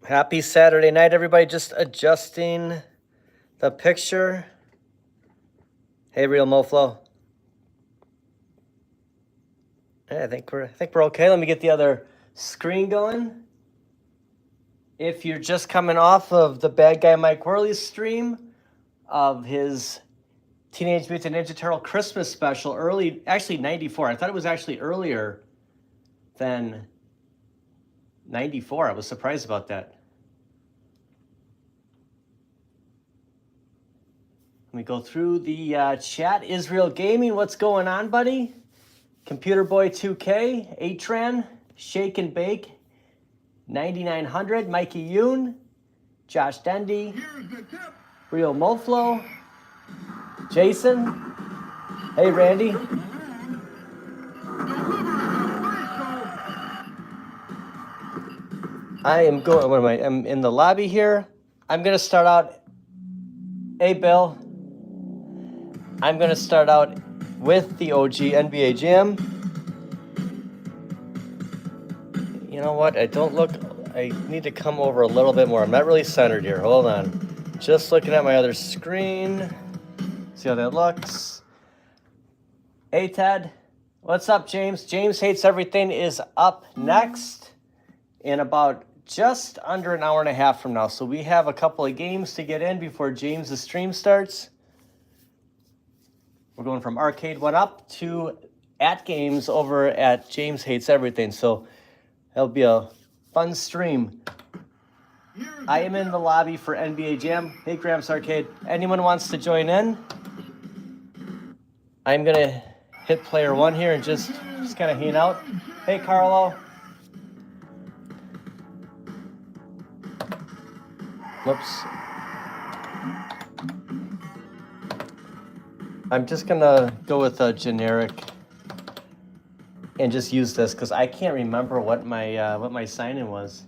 Happy Saturday night, everybody. Just adjusting the picture. Hey, Real Moflo. I think we're okay. Let me get the other screen going. If you're just coming off of the Bad Guy Mike Worley's stream of his Teenage Mutant Ninja Turtle Christmas special, actually 94. I thought it was actually earlier than 94. I was surprised about that. Let me go through the chat. Israel Gaming, what's going on, buddy? Computer Boy 2K, Atran, Shake and Bake, 9900, Mikey Yoon, Josh Dendy, Real Moflo, Jason. Hey, Randy. I'm in the lobby here. I'm going to start out. Hey, Bill. I'm going to start out with the OG NBA Jam. You know what? I need to come over a little bit more. I'm not really centered here. Hold on. Just looking at my other screen. See how that looks. Hey, Ted. What's up, James? James Hates Everything is up next in about just under an hour and a half from now. So we have a couple of games to get in before James' stream starts. We're going from Arcade 1-Up to at games over at James Hates Everything. So that'll be a fun stream. I am in the lobby for NBA Jam. Hey, Gramps Arcade. Anyone wants to join in? I'm going to hit player one here and just kind of hang out. Hey, Carlo. Whoops. I'm just going to go with a generic and just use this because I can't remember what my sign-in was.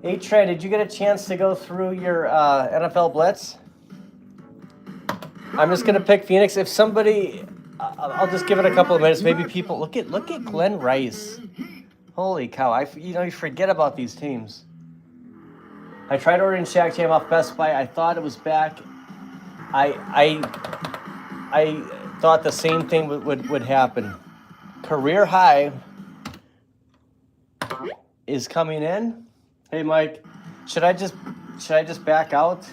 Hey, Trey, did you get a chance to go through your NFL Blitz? I'm just going to pick Phoenix. If somebody... I'll just give it a couple of minutes. Maybe people... Look at Glenn Rice. Holy cow. You forget about these teams. I tried ordering Shaq Jam off Best Buy. I thought it was back. I thought the same thing would happen. Career high is coming in. Hey, Mike, should I just back out?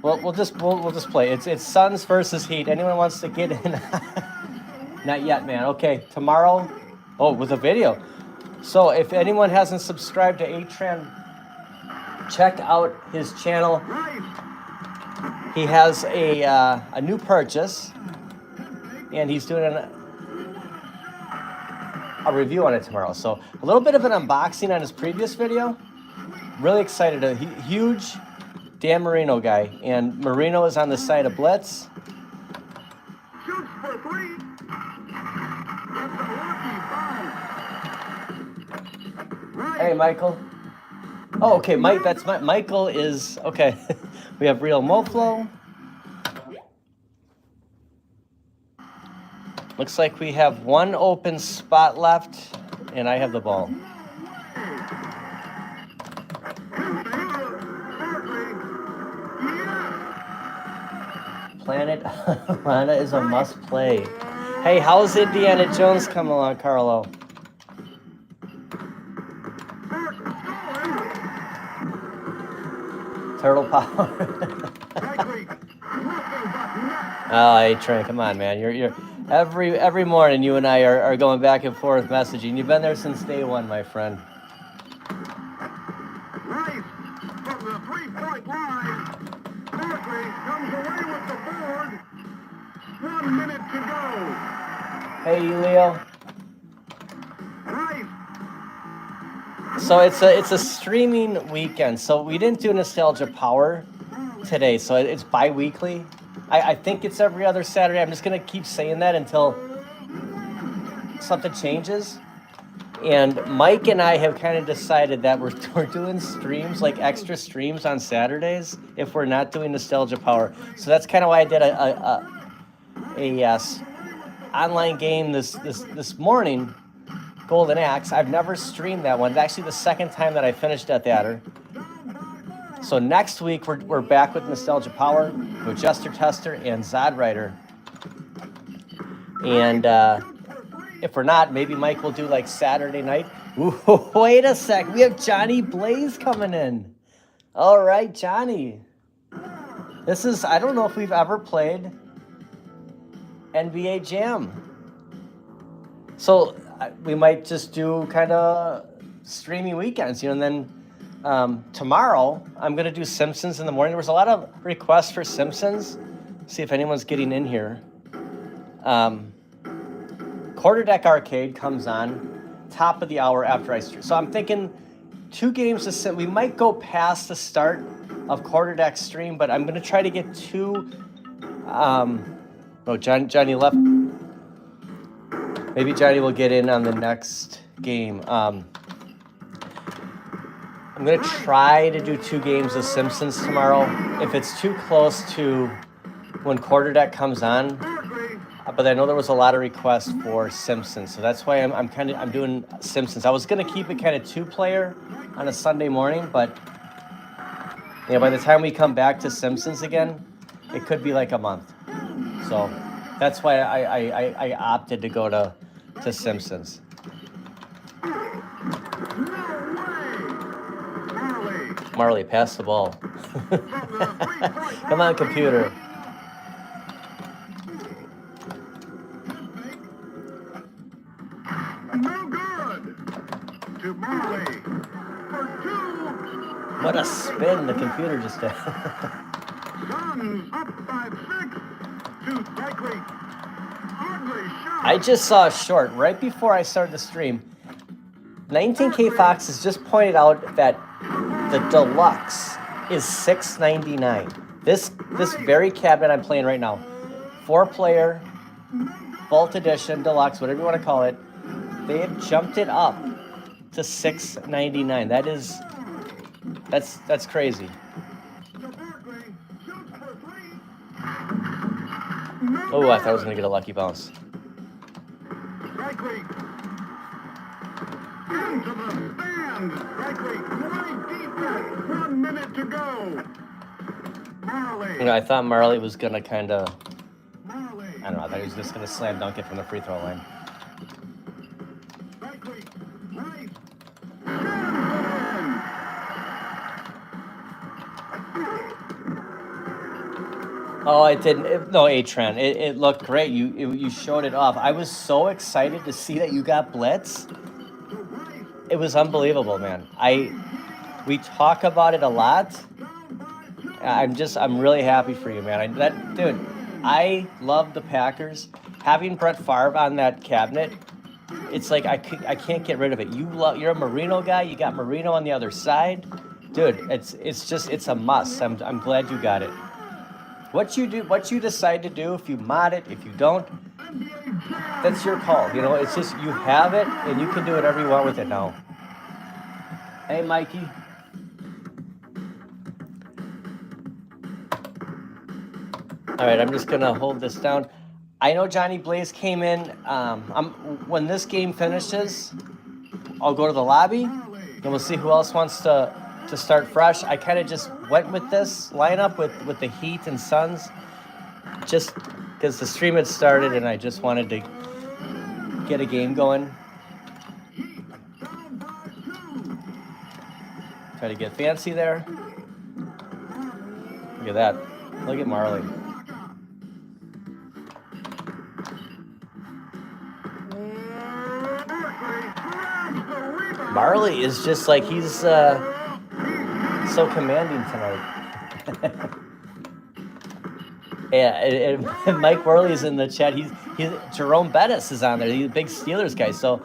Well, we'll just play. It's Suns versus Heat. Anyone wants to get in? Not yet, man. Okay, tomorrow. Oh, with a video. So if anyone hasn't subscribed to Atran, check out his channel. He has a new purchase, and he's doing a review on it tomorrow. So a little bit of an unboxing on his previous video. Really excited. A huge Dan Marino guy, and Marino is on the side of Blitz. Shoots for three. That's a lucky five. Hey, Michael. Oh, okay, Mike. That's Michael is okay. We have Real Moflo. Looks like we have one open spot left, and I have the ball. Planet Lana is a must play. Hey, how's Indiana Jones coming along, Carlo? Turtle power. Oh, hey Trent, come on, man. You're every morning you and I are going back and forth messaging. You've been there since day one, my friend. Rice from the three-point line. Berkeley comes away with the board. 1 minute to go. Hey, Leo. Rice. So it's a streaming weekend. So we didn't do Nostalgia Power today. So it's bi-weekly. I think it's every other Saturday. I'm just gonna keep saying that until something changes. And Mike and I have kind of decided that we're doing streams, like extra streams on Saturdays if we're not doing Nostalgia Power. So that's kind of why I did a online game this morning Golden Axe. I've never streamed that one. It's actually the second time that I finished Death Adder. So next week, we're back with Nostalgia Power, with Jester Tester and Zod Rider. And if we're not, maybe Mike will do like Saturday night. Ooh, wait a sec. We have Johnny Blaze coming in. All right, Johnny. This is, I don't know if we've ever played NBA Jam. So we might just do kind of streaming weekends, you know, and then tomorrow I'm going to do Simpsons in the morning. There was a lot of requests for Simpsons. See if anyone's getting in here. Quarter Deck Arcade comes on top of the hour after I stream. So I'm thinking 2 games of Sim. We might go past the start of Quarter Deck stream, but I'm going to try to get 2. Oh, Johnny left. Maybe Johnny will get in on the next game. I'm going to try to do 2 games of Simpsons tomorrow. If it's too close to when Quarter Deck comes on, but I know there was a lot of requests for Simpsons, so that's why I'm doing Simpsons. I was going to keep it kind of 2-player on a Sunday morning, but you know, by the time we come back to Simpsons again, it could be like a month. So that's why I opted to go to Simpsons. Marley, pass the ball. Come on, computer. No good. To Marley. For 2. What a spin the computer just did. Guns up by 6 to Cycling. Ugly shot. I just saw a short right before I started the stream. 19K Fox has just pointed out that the deluxe is $6.99. This very cabinet I'm playing right now, 4-player, Vault Edition, Deluxe, whatever you want to call it, they have jumped it up to $6.99. That's crazy. Oh, I thought I was gonna get a lucky bounce. Cycling. Into the stand. Cycling. Great defense. 1 minute to go. Marley. You know, I thought Marley was gonna kind of, Marley. I don't know, I thought he was just gonna slam dunk it from the free throw line. Cycling. Right. Oh, it didn't. No, A-Trend. It looked great. You showed it off. I was so excited to see that you got blitz. It was unbelievable, man. We talk about it a lot. I'm really happy for you, man. Dude, I love the Packers. Having Brett Favre on that cabinet, it's like I can't get rid of it. You're a Marino guy. You got Marino on the other side, dude. It's a must. I'm glad you got it. What you decide to do, if you mod it, if you don't, that's your call. You know, it's just, you have it and you can do whatever you want with it now. Hey, Mikey. All right, I'm just gonna hold this down. I know Johnny Blaze came in. When this game finishes, I'll go to the lobby and we'll see who else wants to start fresh. I kind of just went with this lineup with the Heat and Suns, just because the stream had started and I just wanted to get a game going. Try to get fancy there. Look at that. Look at Marley. Marley is just like, he's so commanding tonight. Yeah, and Mike Worley's in the chat. He's Jerome Bettis is on there. He's a big Steelers guy. So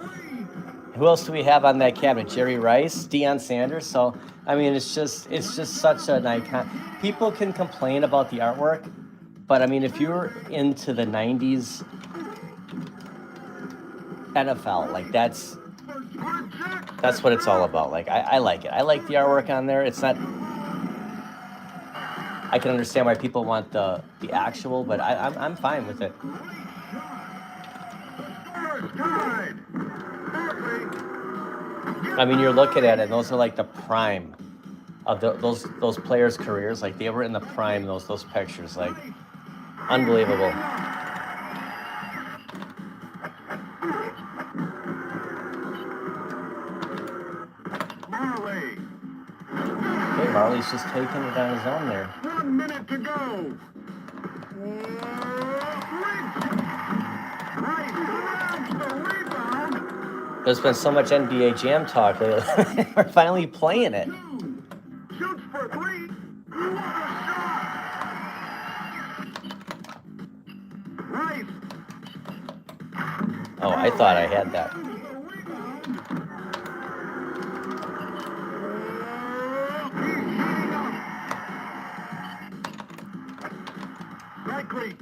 who else do we have on that cabinet? Jerry Rice, Deion Sanders. So I mean, it's just such an icon. People can complain about the artwork, but I mean, if you're into the '90s NFL, like that's what it's all about. Like I like it. I like the artwork on there. It's not. I can understand why people want the actual, but I'm fine with it. I mean, you're looking at it, and those are like the prime of those players' careers. Like they were in the prime. Those pictures, like unbelievable. Marley. Okay, Marley's just taking it on his own there. 1 minute to go. Right, grabs the rebound. There's been so much NBA Jam talk lately. We're finally playing it. Shoots for three. What a shot! Right. Oh, I thought I had that. Likely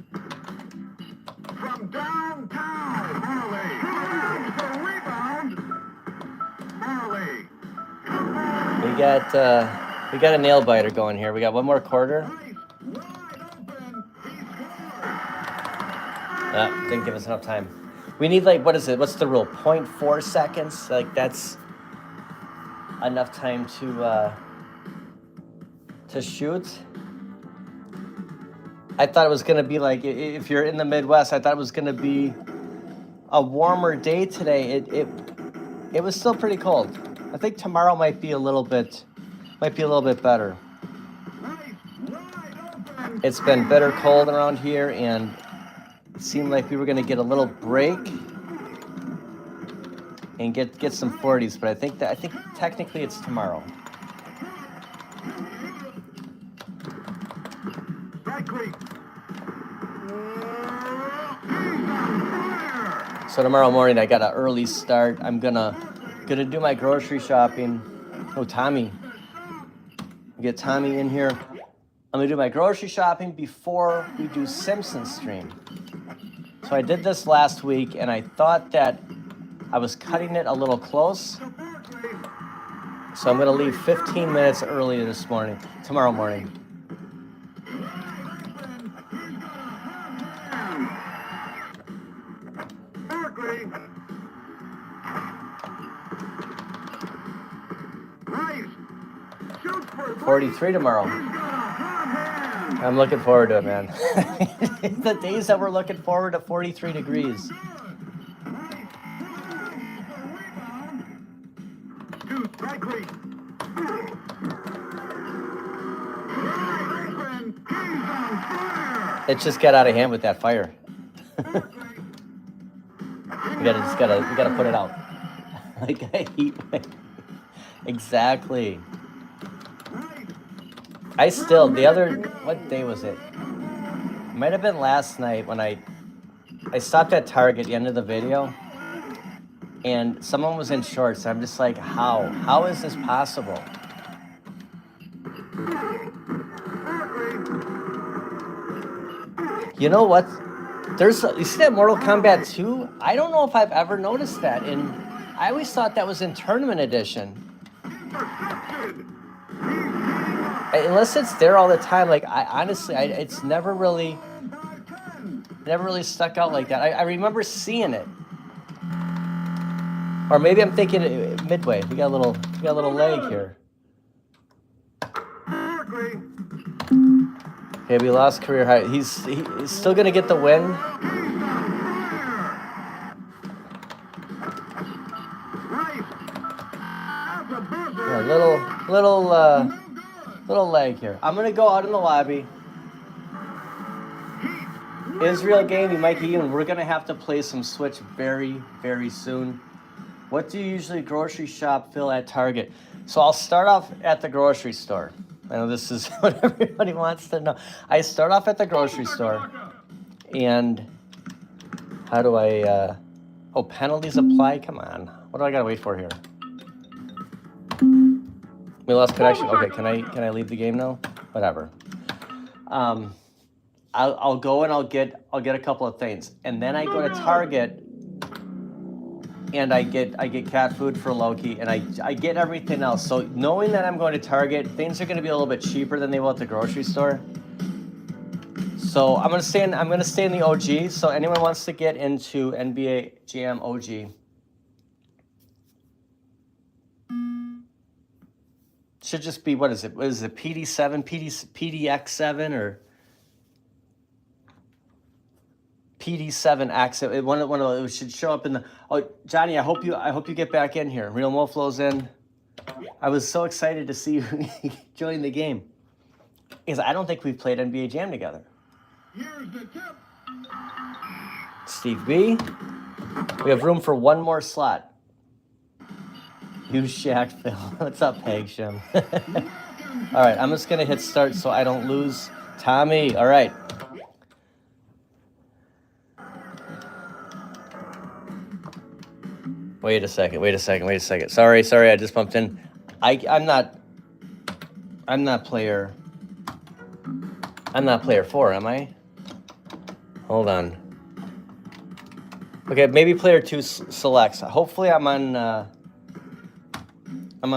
from downtown. Marley grabs the rebound. Marley. We got a nail biter going here. We got one more quarter. Wide open. He scores. Didn't give us enough time. We need like, what is it? What's the rule? 0.4 seconds. Like that's enough time to shoot. I thought it was gonna be like, if you're in the Midwest, I thought it was gonna be a warmer day today. It was still pretty cold. I think tomorrow might be a little bit better. It's been bitter cold around here, and it seemed like we were gonna get a little break and get some 40s, but I think technically it's tomorrow. So tomorrow morning I got an early start. I'm gonna do my grocery shopping. Oh, Tommy. Get Tommy in here. I'm gonna do my grocery shopping before we do Simpsons stream. So I did this last week, and I thought that I was cutting it a little close. So I'm gonna leave 15 minutes early tomorrow morning. Shoots for 43 tomorrow. I'm looking forward to it, man. The days that we're looking forward to 43 degrees. It just got out of hand with that fire. we gotta put it out. Like a heat wave. Exactly. What day was it? Might have been last night when I stopped at Target at the end of the video, and someone was in shorts. I'm just like, how is this possible? You know what? You see that Mortal Kombat 2? I don't know if I've ever noticed that, and I always thought that was in Tournament Edition. Unless it's there all the time, like it's never really stuck out like that. I remember seeing it, or maybe I'm thinking midway. We got a little leg here. Okay, we lost career high. He's still gonna get the win. Yeah, little leg here. I'm gonna go out in the lobby. Israel game, you might get in. We're gonna have to play some Switch very, very soon. What do you usually grocery shop fill at Target? So I'll start off at the grocery store. I know this is what everybody wants to know. I start off at the grocery store, and how do I? Penalties apply. Come on, what do I gotta wait for here? We lost connection. Okay, can I leave the game now? Whatever. I'll go and I'll get a couple of things, and then I go to Target, and I get cat food for Loki, and I get everything else. So knowing that I'm going to Target, things are going to be a little bit cheaper than they will at the grocery store. So I'm gonna stay in the OG. So anyone wants to get into NBA Jam OG, Should just be, what is it? What is it? PD7, PDX7, or PD7X? One of those should show up in the. Oh, Johnny, I hope you get back in here. Real Moflo's in. I was so excited to see you join the game, because I don't think we've played NBA Jam together. Here's the tip. Steve B. We have room for one more slot. You Shaq Phil. What's up, Peg Shim? All right, I'm just gonna hit start so I don't lose Tommy. All right. Wait a second. Sorry, I just bumped in. I'm not player 4, am I? Hold on. Okay, maybe player 2 selects. Hopefully I'm on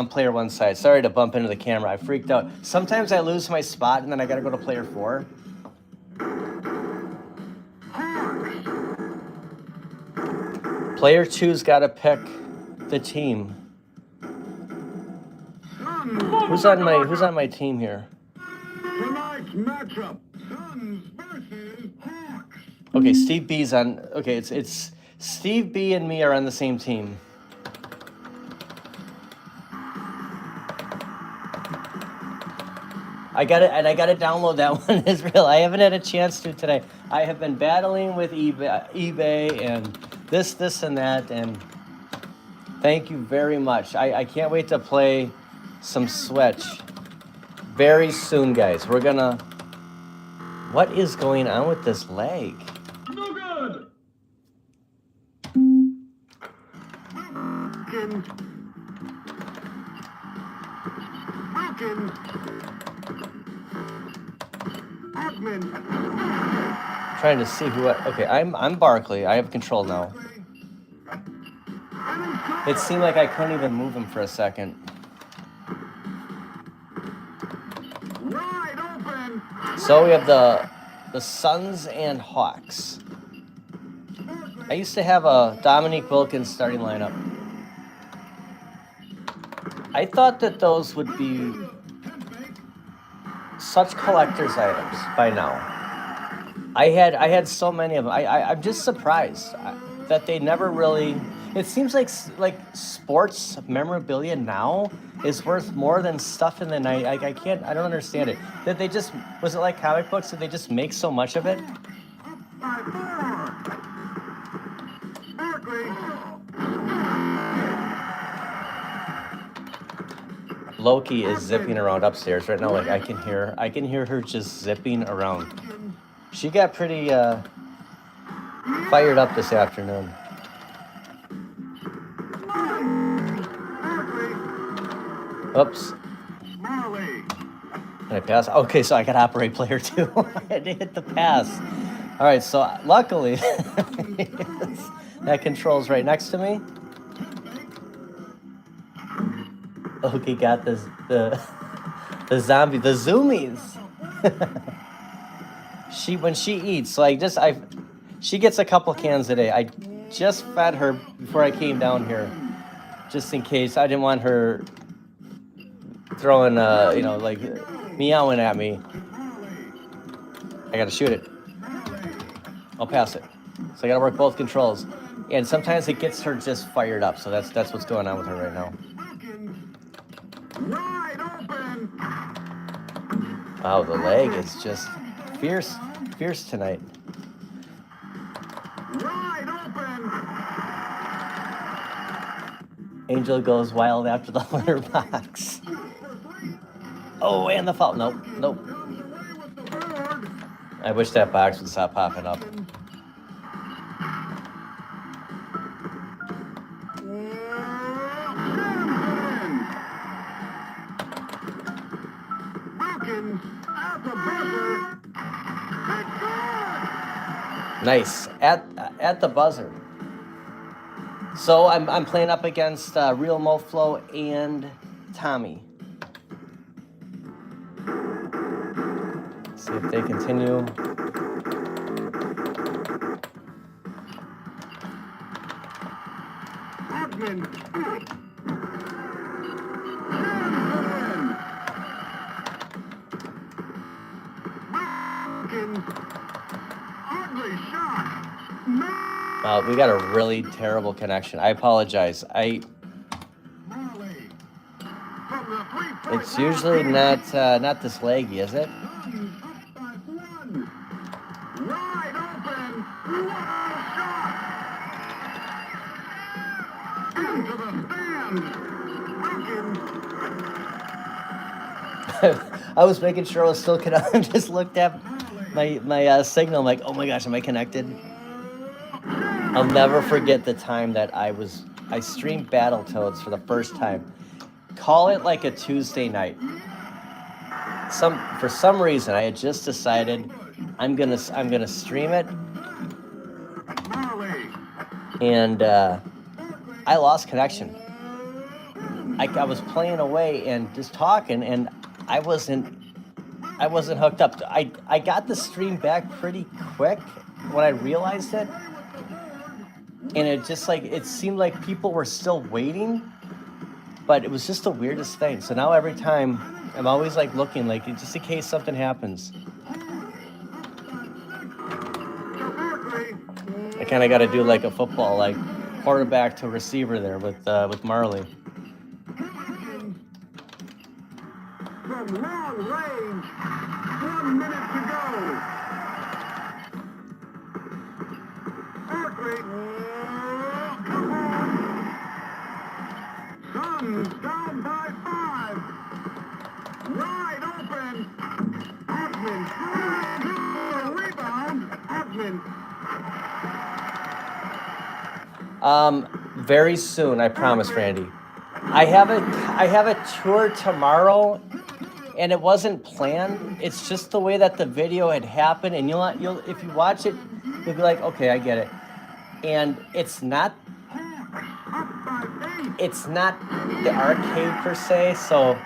player 1 side. Sorry to bump into the camera. I freaked out. Sometimes I lose my spot and then I gotta go to player 4. Player 2's gotta pick the team. Who's on my team here? Tonight's matchup, Suns versus Hawks. Okay, Steve B's on. Okay, it's Steve B and me are on the same team. I gotta download that one, Israel. I haven't had a chance to today. I have been battling with eBay and this and that, and thank you very much. I can't wait to play some Switch very soon, guys. We're gonna. What is going on with this leg? No good. Wilkins. Trying to see who. Okay, I'm Barkley. I have control now. It seemed like I couldn't even move him for a second. Wide open. So we have the Suns and Hawks. I used to have a Dominique Wilkins starting lineup. I thought that those would be such collector's items by now. I had so many of them. I'm just surprised that they never really. It seems like sports memorabilia now is worth more than stuff in the night. I don't understand it. That they just, was it like comic books? Did they just make so much of it? Loki is zipping around upstairs right now. Like I can hear her just zipping around. She got pretty fired up this afternoon. Oops. Did I pass? Okay, so I got to operate player 2. I had to hit the pass. All right, so luckily that control's right next to me. Okay, got the zombie, the zoomies. When she eats, so she gets a couple cans a day. I just fed her before I came down here, just in case. I didn't want her throwing, like meowing at me. I gotta shoot it. I'll pass it. So I gotta work both controls, and sometimes it gets her just fired up. So that's what's going on with her right now. Wow, the leg is just fierce tonight. Angel goes wild after the 100 box. Oh, and the foul. Nope. I wish that box would stop popping up. Nice at the buzzer. So I'm playing up against Real Moflo and Tommy. See if they continue. We got a really terrible connection. I apologize. Marley. From the three-point It's usually line. not this laggy, is it? Up by one. Wide open. What a shot. Into the stands. Wilkins. I was making sure I was still connected. I just looked at my signal. I'm like, oh my gosh, am I connected? I'll never forget the time that I streamed Battletoads for the first time. Call it like a Tuesday night. For some reason, I had just decided I'm gonna stream it, Marley. and I lost connection. I was playing away and just talking, and I wasn't hooked up. I got the stream back pretty quick when I realized it, and it just like it seemed like people were still waiting, but it was just the weirdest thing. So now every time I'm always like looking, like just in case something happens. I kind of got to do like a football, like quarterback to receiver there with Marley. From long range. 1 minute to go. Berkeley. Come on. Suns down by 5. Wide open. Osman. Rebound. Osman. Very soon, I promise, Randy. I have a tour tomorrow, and it wasn't planned. It's just the way that the video had happened, and you'll if you watch it, you'll be like, okay, I get it. And it's not the arcade per se, so,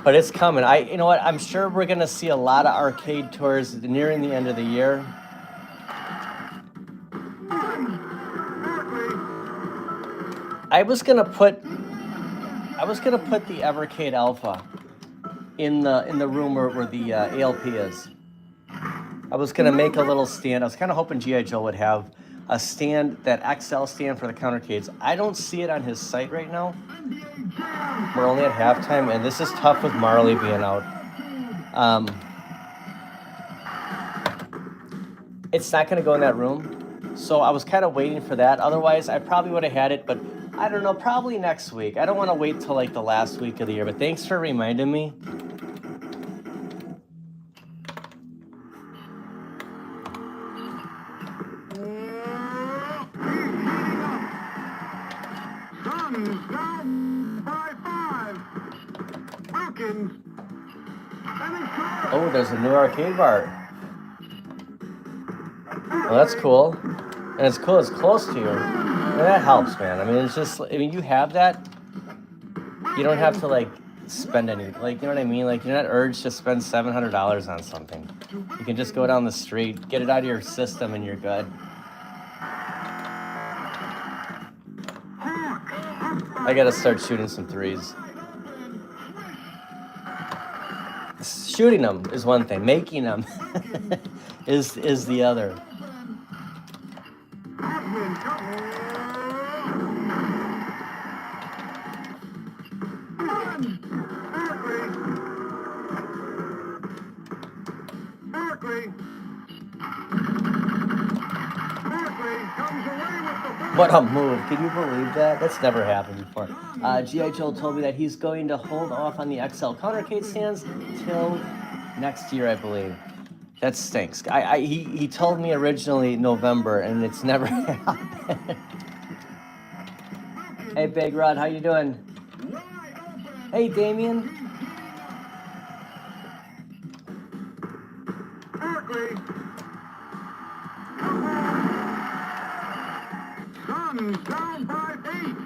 but it's coming. You know what? I'm sure we're gonna see a lot of arcade tours nearing the end of the year. I was gonna put the Evercade Alpha in the room where the ALP is. I was gonna make a little stand. I was kind of hoping G.I. Joe would have a stand, that XL stand for the countercades. I don't see it on his site right now. We're only at halftime, and this is tough with Marley being out. It's not gonna go in that room. So I was kind of waiting for that. Otherwise, I probably would have had it, but I don't know, probably next week. I don't want to wait till like the last week of the year, but thanks for reminding me. Suns down by 5. Wilkins. And he scores. Oh, there's a new arcade bar. Well, that's cool. And it's cool, it's close to you. And that helps, man. I mean, it's just, I mean, you have that. You don't have to, like, spend any, like, you know what I mean? Like, you're not urged to spend $700 on something. You can just go down the street, get it out of your system, and you're good. I gotta start shooting some threes. Shooting them is one thing. Making them is the other. What a move. Can you believe that? That's never happened before. G.I. Joe told me that he's going to hold off on the XL countercade stands till next year, I believe. That stinks. He told me originally November, and it's never happened. Hey, Big Rod, how you doing? Hey, Damien. Suns down by 8.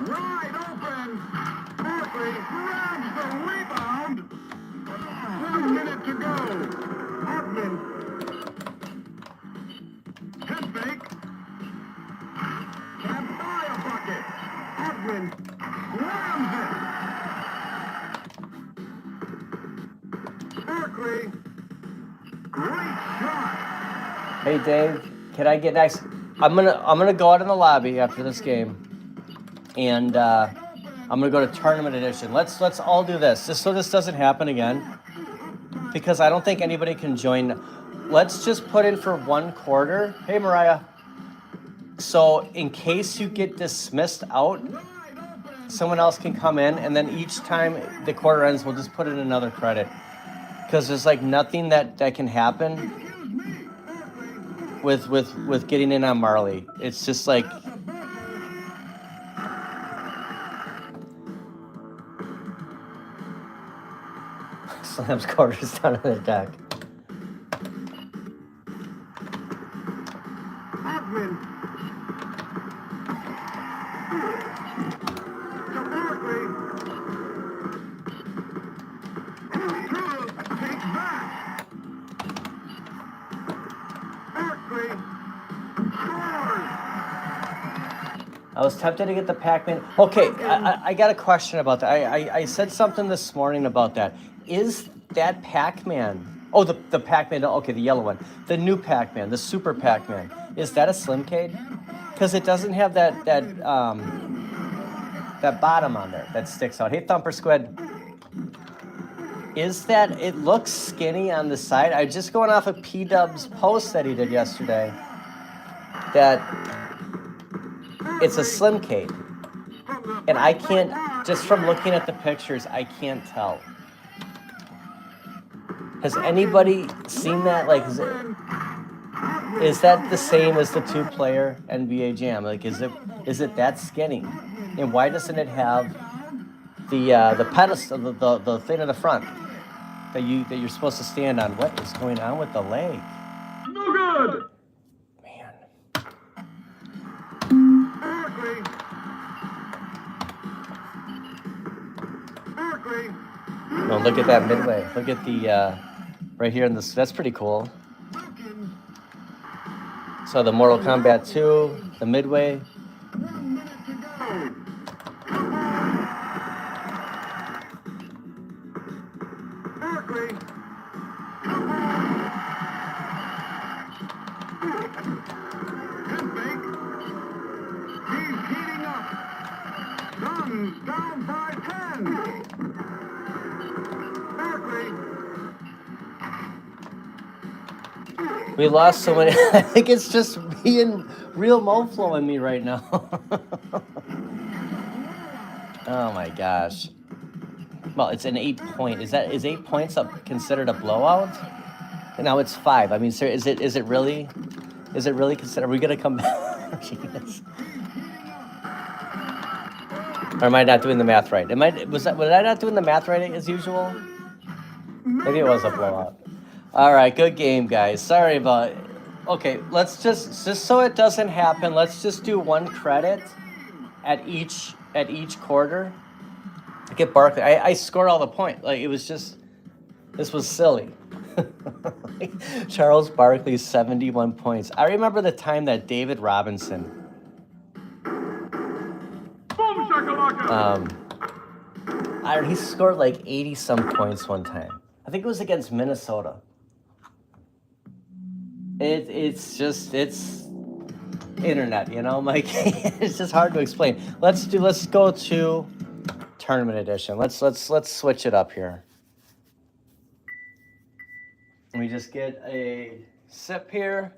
Wide open. Berkeley grabs the rebound. 1 minute to go. Osman. Head fake. Can't buy a bucket. Osman slams it. Berkeley. Great shot. Hey, Dave. Can I get next? I'm gonna go out in the lobby after this game, and I'm gonna go to tournament edition. Let's all do this, just so this doesn't happen again, because I don't think anybody can join. Let's just put in for 1 quarter. Hey, Mariah. So in case you get dismissed out, someone else can come in, and then each time the quarter ends, we'll just put in another credit, because there's like nothing that can happen with getting in on Marley. It's just like slams quarters down on the deck. Hoffman. To Barkley. Take back. Barkley scores. I was tempted to get the Pac-Man. Okay, I got a question about that. I said something this morning about that. Is that Pac-Man? Oh, the Pac-Man. Okay, the yellow one. The new Pac-Man, the Super Pac-Man. Is that a Slimcade? Because it doesn't have that bottom on there that sticks out. Hey, Thumper Squid. Is that? It looks skinny on the side. I just going off of P-Dub's post that he did yesterday. That it's a Slimcade. And I can't, just from looking at the pictures, I can't tell. Has anybody seen that? Like, is that the same as the 2-player NBA Jam? Like, is it that skinny? And why doesn't it have the pedestal, the thing in the front that you're supposed to stand on? What is going on with the leg? No good. Man. Barkley. Barkley. No, look at that midway. Look at the right here in this. That's pretty cool. So the Mortal Kombat 2, the midway. 1 minute to go. Barkley. Hempake. He's heating up. Guns down by 10. Barkley. We lost so many. I think it's just me and real Moflo in me right now. Oh my gosh. Well, it's an 8-point. Is 8 points considered a blowout? And now it's 5. I mean, sir, is it really considered? Are we gonna come back? Jeez. Or am I not doing the math right? Was I not doing the math right as usual? Maybe it was a blowout. All right, good game, guys. Sorry about it. Okay, let's just so it doesn't happen, let's just do 1 credit at each quarter. Get Barkley. I scored all the points. Like, it was just, this was silly. Charles Barkley, 71 points. I remember the time that David Robinson Boom shakalaka. he scored like 80-some points one time. I think it was against Minnesota. It's internet, you know, Mike. It's just hard to explain. Let's go to tournament edition. Let's switch it up here. Let me just get a sip here.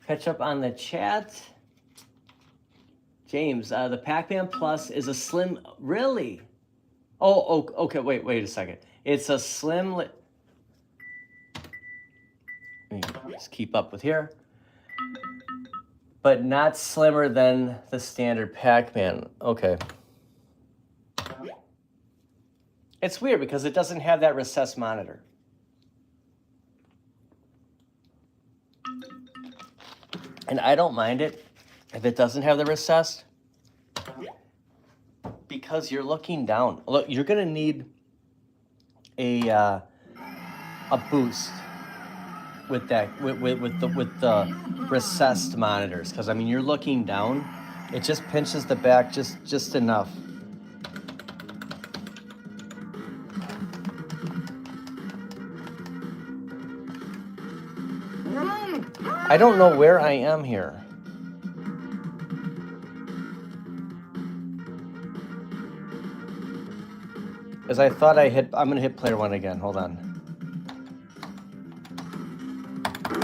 Catch up on the chat. James, the Pac-Man Plus is a slim. Really? Oh, okay. Wait a second. It's a slim. Let me just keep up with here. But not slimmer than the standard Pac-Man. Okay. It's weird because it doesn't have that recessed monitor. And I don't mind it if it doesn't have the recessed, because you're looking down. Look, you're gonna need a boost with that with the recessed monitors, because I mean you're looking down. It just pinches the back just enough. I don't know where I am here. Because I thought I'm going to hit player 1 again. Hold on.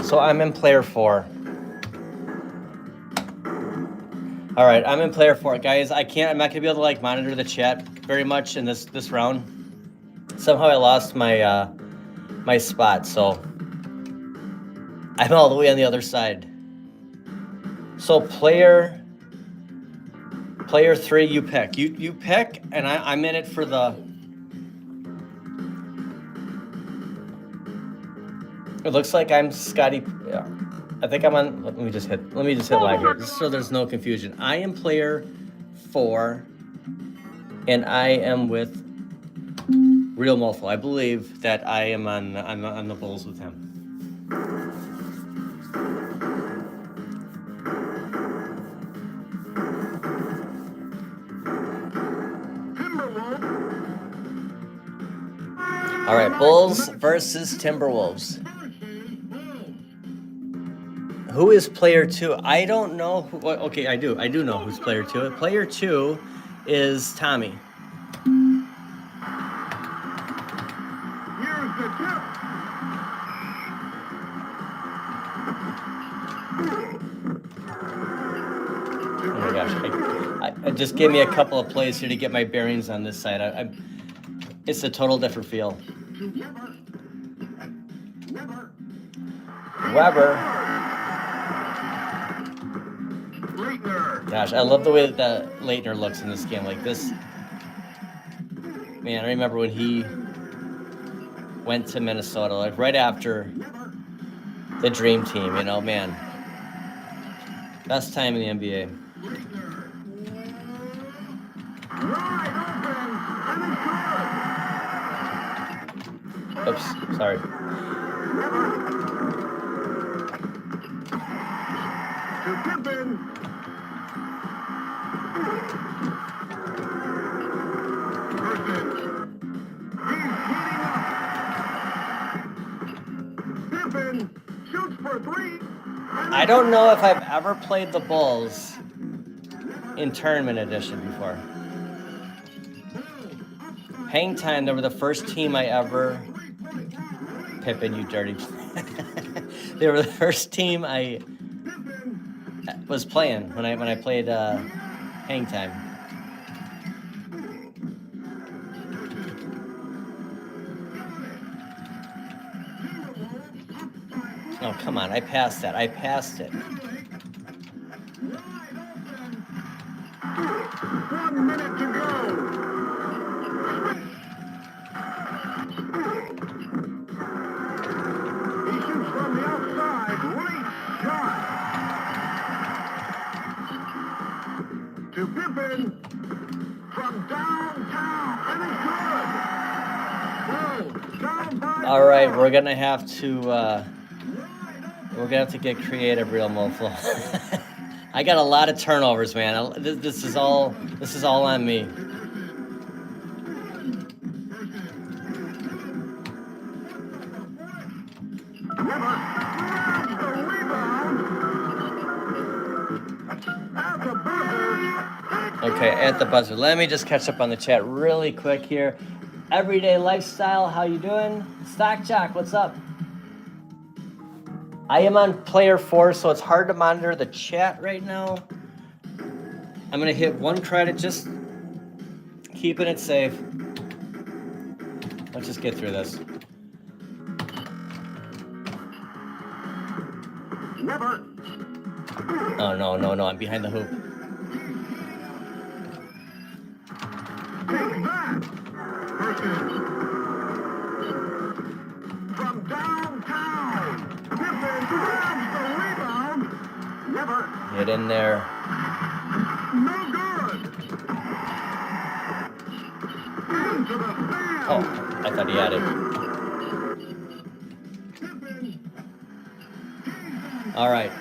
So I'm in player 4. All right, I'm in player 4. Guys, I'm not going to be able to like monitor the chat very much in this round. Somehow I lost my my spot, so I'm all the way on the other side. So player 3, you pick. You pick, and I'm in it for the. It looks like I'm Scotty. Yeah, I think I'm on. Let me just hit lag here, just so there's no confusion. I am player 4, and I am with Real Mofo. I believe that I am on the Bulls with him. All right, Bulls versus Timberwolves. Who is player 2? I don't know. Okay, I do know who's player 2. Player 2 is Tommy. Here's the tip. Oh my gosh, I just gave me a couple of plays here to get my bearings on this side. It's a total different feel. Weber. Gosh, I love the way that Leitner looks in this game. Like this, man, I remember when he went to Minnesota, like right after the Dream Team, you know, man. Best time in the NBA. Oops, sorry. I don't know if I've ever played the Bulls in Tournament Edition before. Hang Time, they were the first team I ever... Pippen, you dirty... They were the first team I was playing when I played Hang Time. Oh, come on, I passed that. I passed it. 1 minute to go. He shoots from the outside. Great shot. To Pippen from downtown. And it's good. Down by All right, we're gonna have to get creative, Real Mofo. I got a lot of turnovers, man. This is all on me. Okay, at the buzzer. Let me just catch up on the chat really quick here. Everyday Lifestyle, how you doing? Stock Jock, what's up? I am on player 4, so it's hard to monitor the chat right now. I'm gonna hit 1 credit, just keeping it safe. Let's just get through this. Oh, no, I'm behind the hoop. Take that. From downtown. Pippen grabs the rebound. Never. Get in there. No good. Into the fan. Oh, I thought he had it. All right.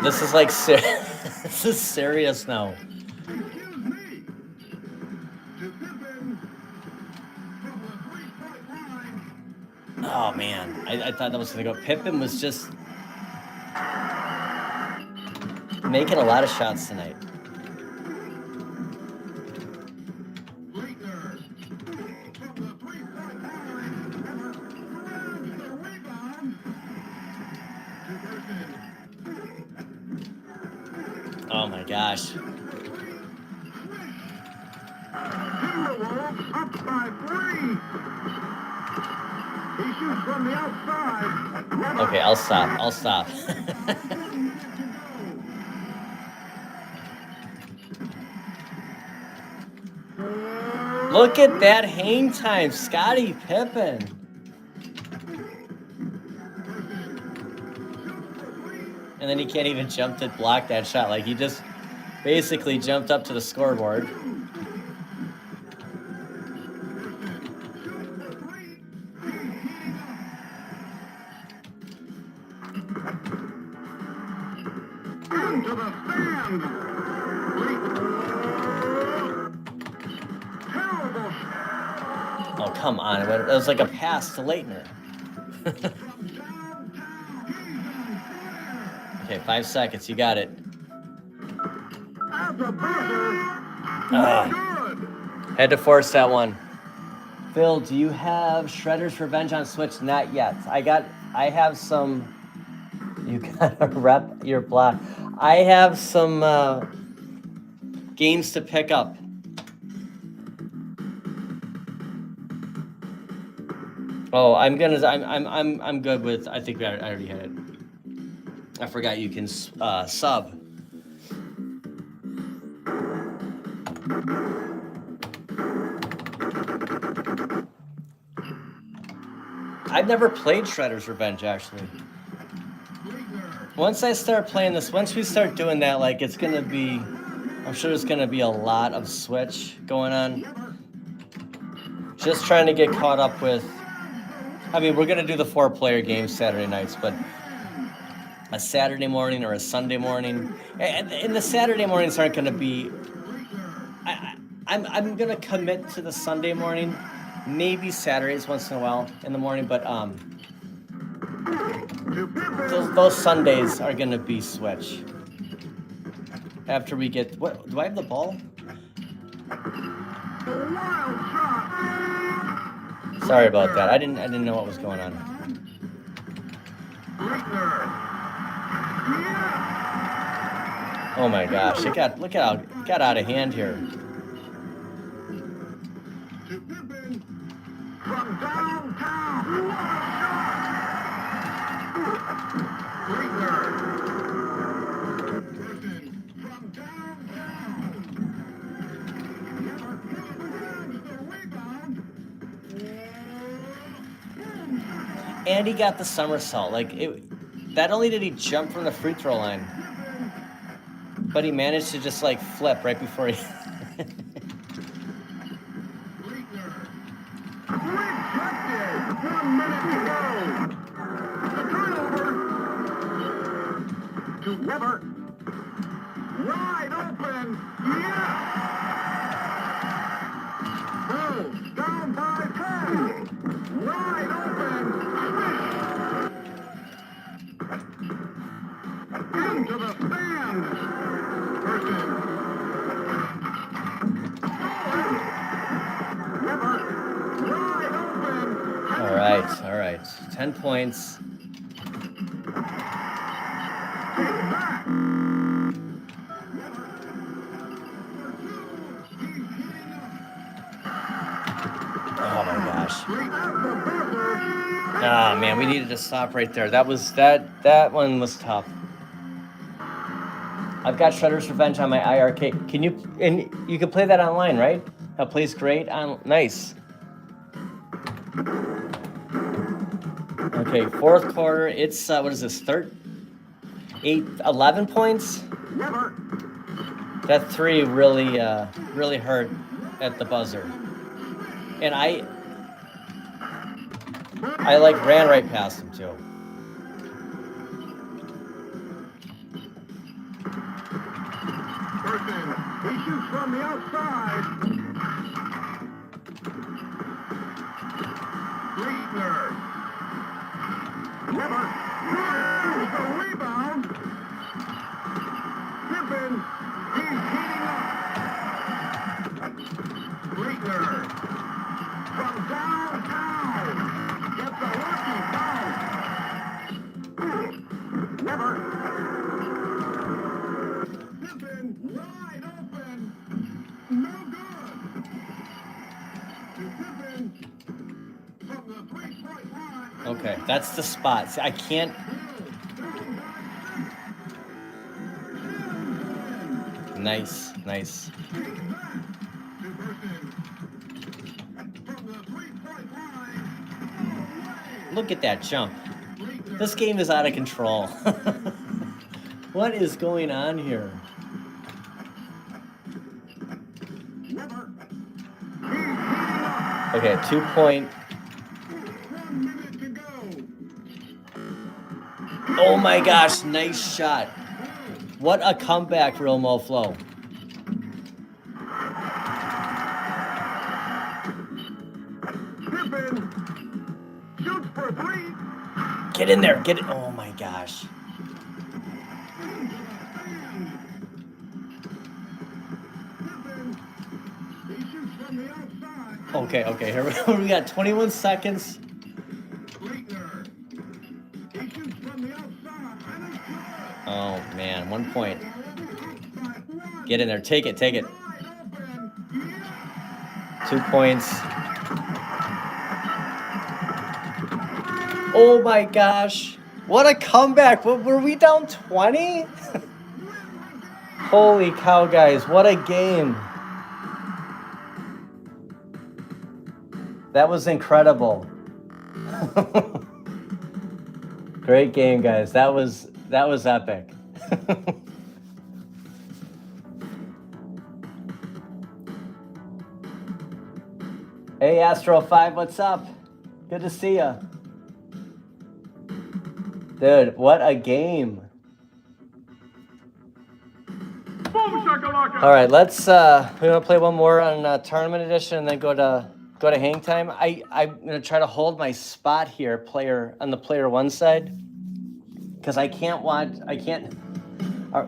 This is like this is serious now. man, I thought that was going to go. Pippen was just making a lot of shots tonight. Oh my gosh. Timberwolves up by 3. He shoots from the outside. Okay, I'll stop. Look at that hang time, Scottie Pippen. And then he can't even jump to block that shot. Like, he just basically jumped up to the scoreboard. Into the stand. Terrible. Oh, come on. It was like a pass to Leitner. Okay, 5 seconds. You got it. At the buzzer. Good. Had to force that one. Phil, do you have Shredder's Revenge on Switch? Not yet. I have some. You gotta rep your block. I have some games to pick up. Oh, I'm good with. I think I already had it. I forgot you can sub. I've never played Shredder's Revenge, actually. Once I start playing this, once we start doing that, like, it's gonna be, I'm sure there's gonna be a lot of Switch going on. Just trying to get caught up with, I mean, we're gonna do the 4-player games Saturday nights, but a Saturday morning or a Sunday morning, and the Saturday mornings aren't gonna be, I'm gonna commit to the Sunday morning, maybe Saturdays once in a while in the morning, but those Sundays are gonna be Switch. After we get, what, do I have the ball? Sorry about that. I didn't know what was going on. Oh my gosh! Look at how it got out of hand here. From downtown. And he got the somersault. Like, not only did he jump from the free throw line, but he managed to just like flip right before he. Weber. Wide open. Yeah. Bulls down by 10. Wide open. Into the stand. Person. Weber. Wide open. All right. 10 points. Oh my gosh. Ah, man, we needed to stop right there. That one was tough. I've got Shredder's Revenge on my IRK. Can you, and you can play that online, right? That plays great on, nice. Okay, 4th quarter, it's, what is this, 11 points? That 3 really, really hurt at the buzzer. And I like ran right past him too. He shoots from the outside. Leitner. The rebound. Pippen, he's heating up. Leitner from downtown. Gets a lucky foul. Never. Pippen wide open. No good. Pippen from the three-point line. Okay, that's the spot. See, I can't. Nice, nice. Look at that jump. This game is out of control. What is going on here? Okay, 2 point. Oh my gosh, nice shot. What a comeback, Real Mo Flow. Shoots for three. Get in there, get it. Oh my gosh. Okay, okay, here we go. We got 21 seconds. Oh man, 1 point. Get in there, take it, take it. 2 points. Oh my gosh. What a comeback. Were we down 20? Holy cow, guys. What a game. That was incredible. Great game, guys. That was epic. Hey, Astro5, what's up? Good to see ya. Dude, what a game. All right, let's we're gonna play one more on tournament edition and then go to hang time. I'm gonna try to hold my spot here, on the player one side, because I can't.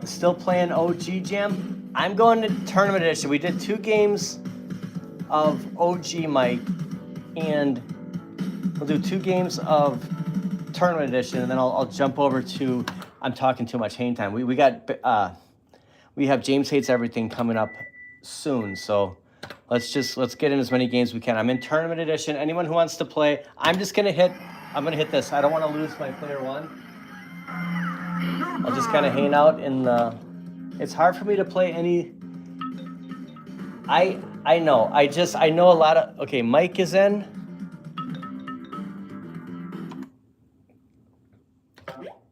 Still playing OG Jam. I'm going to tournament edition. We did 2 games of OG Mike, and we'll do 2 games of tournament edition, and then I'll jump over to I'm talking too much hang time. We have James Hates Everything coming up soon, so let's get in as many games as we can. I'm in tournament edition. Anyone who wants to play, I'm gonna hit this. I don't want to lose my player one. I'll just kind of hang out in the. It's hard for me to play any. I know. I know a lot of. Okay, Mike is in.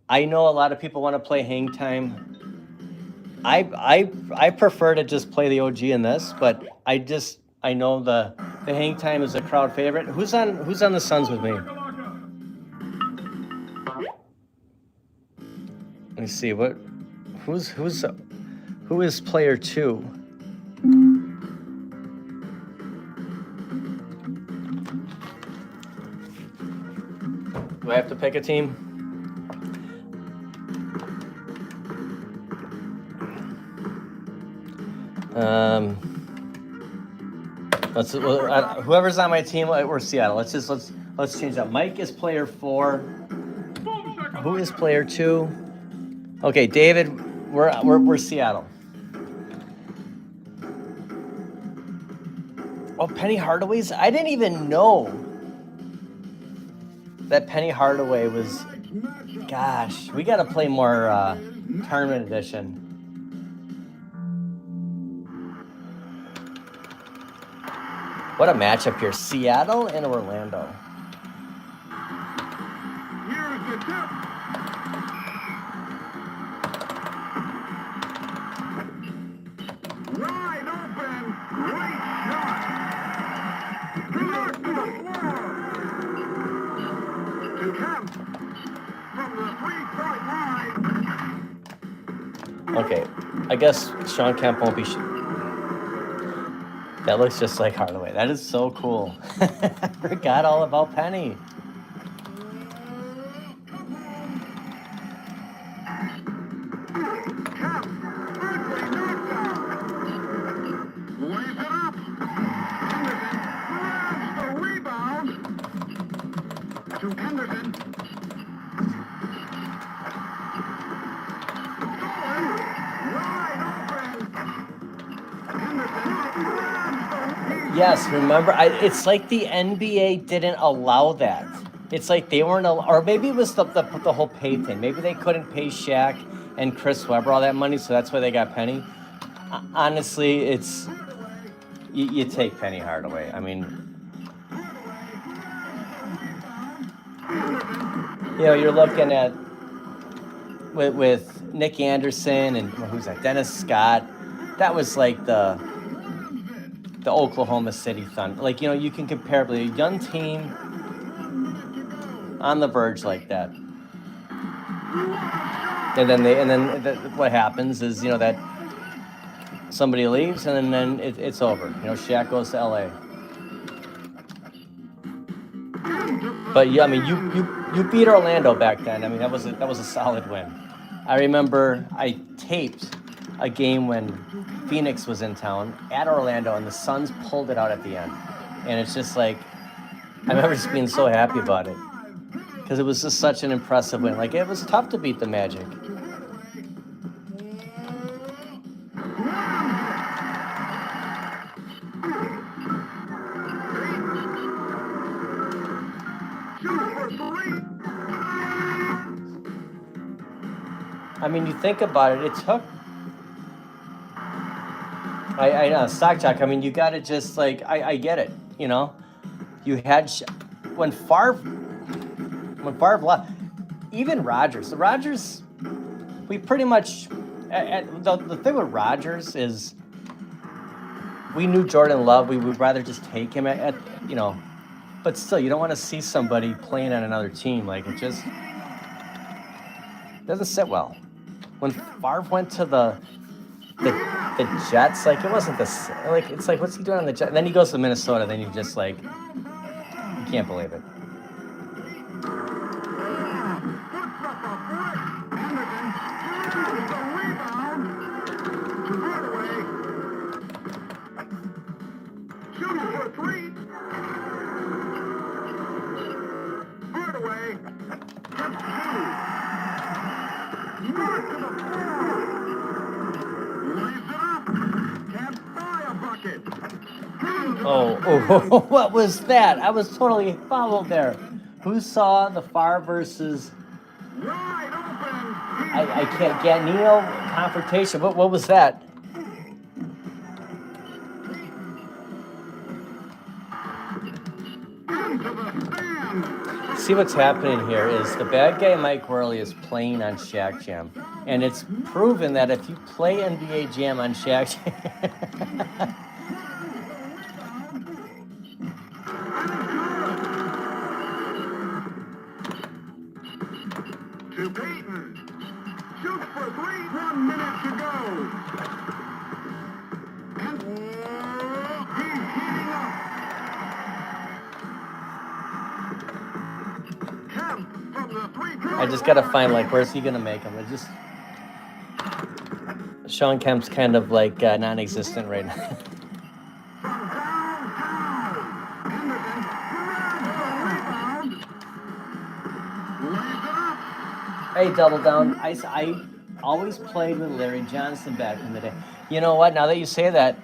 I know a lot of people want to play hang time. I prefer to just play the OG in this, but I know the hang time is a crowd favorite. Who's on the Suns with me? Let me see who is player 2? Do I have to pick a team? Whoever's on my team, we're Seattle. Let's change that. Mike is player 4. Who is player 2? Okay, David, we're Seattle. Oh, Penny Hardaway's. I didn't even know that Penny Hardaway was. Gosh, we got to play more tournament edition. What a matchup here. Seattle and Orlando. Here's the tip. Wide open. Great shot. Knocked to the floor. To Kemp from the three-point line. Okay, I guess Sean Kemp won't be. That looks just like Hardaway. That is so cool. I forgot all about Penny. Yes, remember, it's like the NBA didn't allow that. It's like they weren't, or maybe it was the whole pay thing. Maybe they couldn't pay Shaq and Chris Webber all that money, so that's why they got Penny. Honestly, it's you take Penny Hardaway. I mean, you're looking at with Nick Anderson and who's that? Dennis Scott. That was like the Oklahoma City Thunder. Like, you can compare a young team on the verge like that. And then what happens is, that somebody leaves and then it's over. Shaq goes to LA. But yeah, I mean, you beat Orlando back then. I mean, that was a solid win. I remember I taped a game when Phoenix was in town at Orlando, and the Suns pulled it out at the end. And it's just like, I remember just being so happy about it because it was just such an impressive win. Like, it was tough to beat the Magic. I mean, you think about it, it took. I know, Stock Jock. I mean, you got to just like, I get it. You had when Favre left, even Rodgers. The Rodgers, we pretty much. The thing with Rodgers is, we knew Jordan Love. We would rather just take him at. But still, you don't want to see somebody playing on another team. Like, it just doesn't sit well. When Favre went to the Jets, like, it wasn't this. Like, it's like, what's he doing on the Jets? And then he goes to Minnesota. Then you just like, you can't believe it. Oh, what was that? I was totally fouled there. Who saw the Favre versus? I can't get Nino confrontation. What was that? See, what's happening here is the bad guy Mike Worley is playing on Shaq Jam, and it's proven that if you play NBA Jam on Shaq Jam. To Peyton. Shoots for 3. 1 minute to go. And he's heating up. Kemp from the 3-point I just got to find, like, where's he going to make them? Sean Kemp's kind of like non-existent right now. Hey, Double Down. I always played with Larry Johnson back in the day. You know what? Now that you say that,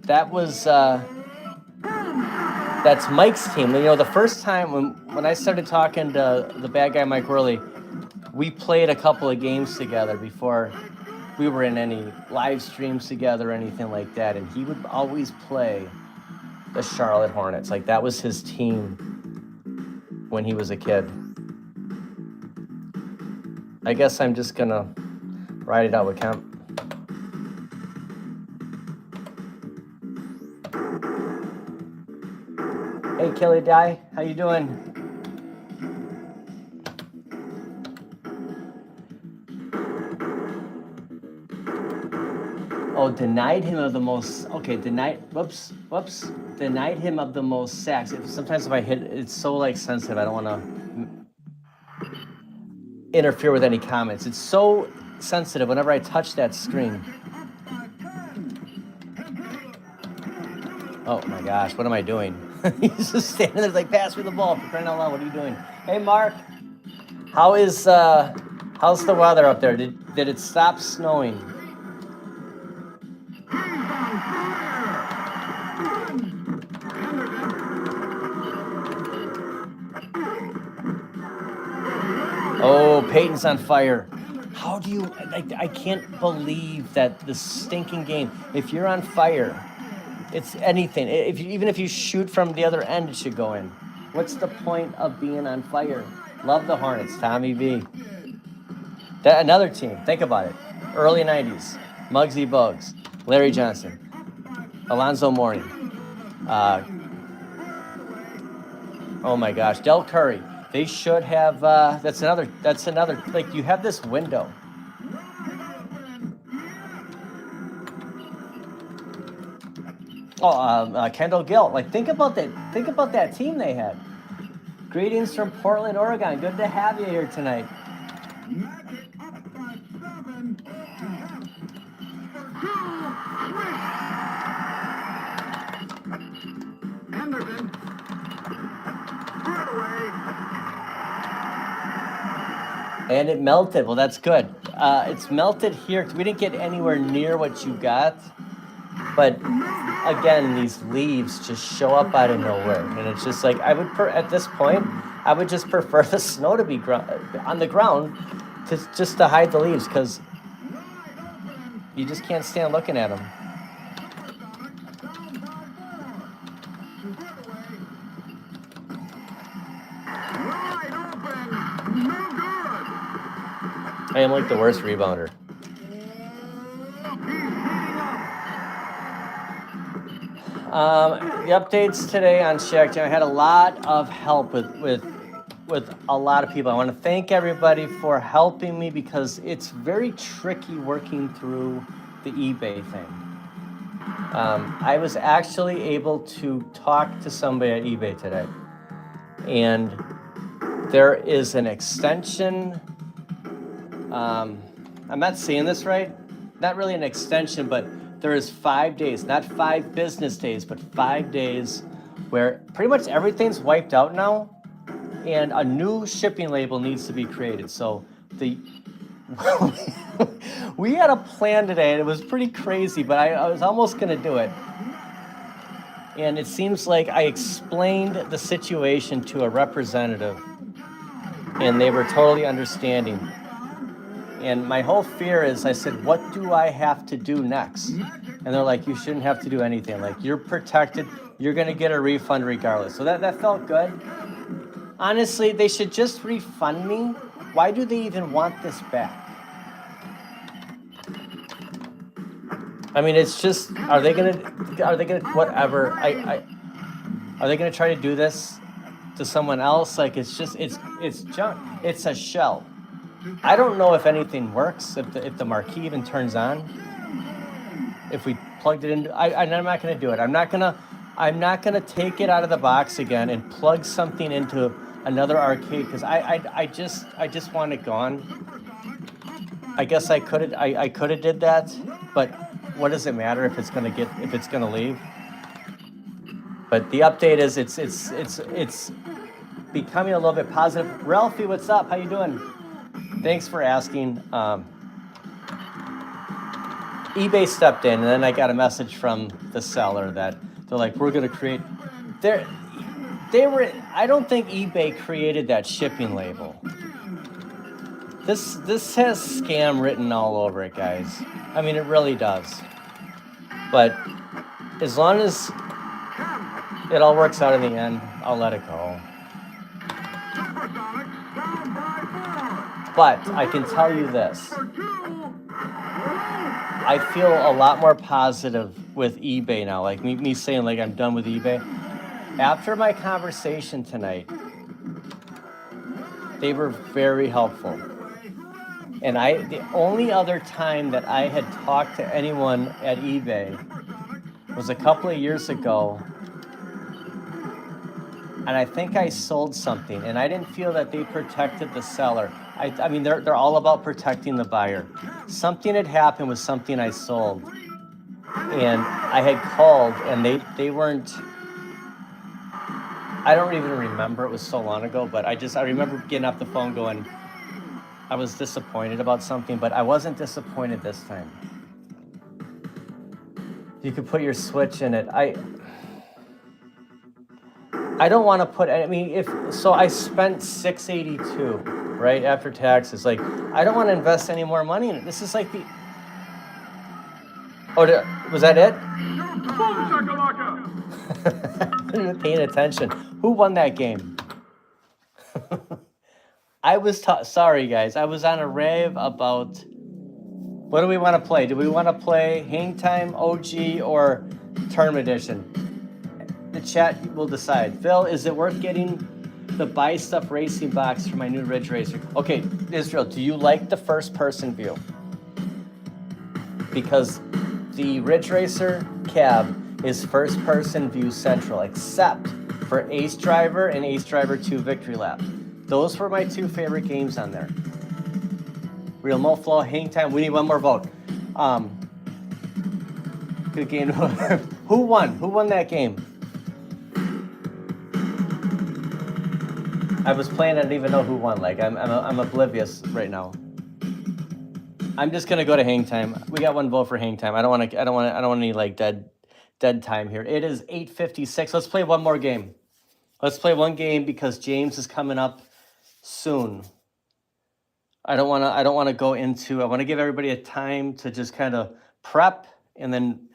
that's Mike's team. The first time when I started talking to the bad guy Mike Worley, we played a couple of games together before we were in any live streams together or anything like that. And he would always play the Charlotte Hornets. Like, that was his team when he was a kid. I guess I'm just gonna ride it out with Kemp. Hey, Kelly Dye, how you doing? Oh, denied him of the most. Okay, denied him of the most sacks. Sometimes if I hit, it's so like sensitive. I don't want to interfere with any comments. It's so sensitive whenever I touch that screen. Oh my gosh, what am I doing? He's just standing there like, pass me the ball, for crying out loud. What are you doing? Hey, Mark, how's the weather up there? Did it stop snowing? Peyton's on fire. How do you, I can't believe that this stinking game, if you're on fire, it's anything. Even if you shoot from the other end, it should go in. What's the point of being on fire? Love the Hornets, Tommy B. Another team, think about it. Early 90s, Muggsy Bogues, Larry Johnson, Alonzo Mourning. Oh my gosh, Del Curry. They should have, that's another, like you have this window. Oh, Kendall Gill. Like think about that team they had. Greetings from Portland, Oregon. Good to have you here tonight. And it melted. Well, that's good. It's melted here. We didn't get anywhere near what you got. But again, these leaves just show up out of nowhere. And it's just like, at this point, I would just prefer the snow to be on the ground just to hide the leaves, because you just can't stand looking at them. I am like the worst rebounder. The updates today on Shaq Jam. I had a lot of help with a lot of people. I want to thank everybody for helping me, because it's very tricky working through the eBay thing. I was actually able to talk to somebody at eBay today, and there is an extension. I'm not saying this right. Not really an extension, but there is 5 days, not 5 business days, but 5 days where pretty much everything's wiped out now, and a new shipping label needs to be created. So we had a plan today, and it was pretty crazy, but I was almost going to do it. And it seems like I explained the situation to a representative, and they were totally understanding. And my whole fear is, I said, what do I have to do next? And they're like, you shouldn't have to do anything. Like, you're protected. You're going to get a refund regardless. So that felt good. Honestly, they should just refund me. Why do they even want this back? I mean, it's just, are they gonna, whatever, are they gonna try to do this to someone else? Like, it's just, it's junk. It's a shell. I don't know if anything works, if the marquee even turns on. If we plugged it in, I'm not gonna do it. I'm not gonna take it out of the box again and plug something into another arcade, because I just want it gone. I guess I could have did that, but what does it matter if it's gonna leave? But the update is it's becoming a little bit positive. Ralphie, what's up? How you doing? Thanks for asking. eBay stepped in, and then I got a message from the seller that they're like, we're gonna create. I don't think eBay created that shipping label. This has scam written all over it, guys. I mean, it really does. But as long as it all works out in the end, I'll let it go. But I can tell you this. I feel a lot more positive with eBay now. Like me saying like I'm done with eBay. After my conversation tonight, they were very helpful. And the only other time that I had talked to anyone at eBay was a couple of years ago. And I think I sold something, and I didn't feel that they protected the seller. I mean, they're all about protecting the buyer. Something had happened with something I sold, and I had called, and they weren't. I don't even remember, it was so long ago, but I remember getting off the phone going, I was disappointed about something, but I wasn't disappointed this time. You could put your Switch in it. I don't want to put, I mean, so I spent $682, right after taxes. Like, I don't want to invest any more money in it. This is like the... Oh, was that it? I wasn't even paying attention. Who won that game? I was sorry, guys. I was on a rave about... What do we want to play? Do we want to play Hang Time, OG, or Term Edition? The chat will decide. Phil, is it worth getting the Buy Stuff Racing box for my new Ridge Racer? Okay, Israel, do you like the first-person view? Because the Ridge Racer cab is first-person view central, except for Ace Driver and Ace Driver 2 Victory Lap. Those were my two favorite games on there. Real Moflo, Hang Time. We need one more vote. Good game. Who won? Who won that game? I was playing. I didn't even know who won. Like I'm oblivious right now. I'm just gonna go to Hang Time. We got one vote for Hang Time. I don't want any like dead time here. It is 8:56. Let's play one more game. Let's play one game because James is coming up soon. I don't want to go into. I want to give everybody a time to just kind of prep, and then,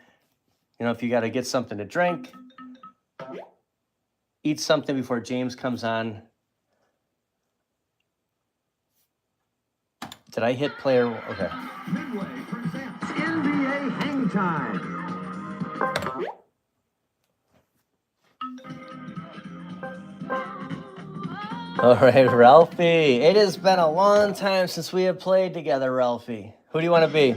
you know, if you got to get something to drink, eat something before James comes on. Did I hit player? Okay. Midway presents NBA Hang Time. All right, Ralphie. It has been a long time since we have played together, Ralphie. Who do you want to be?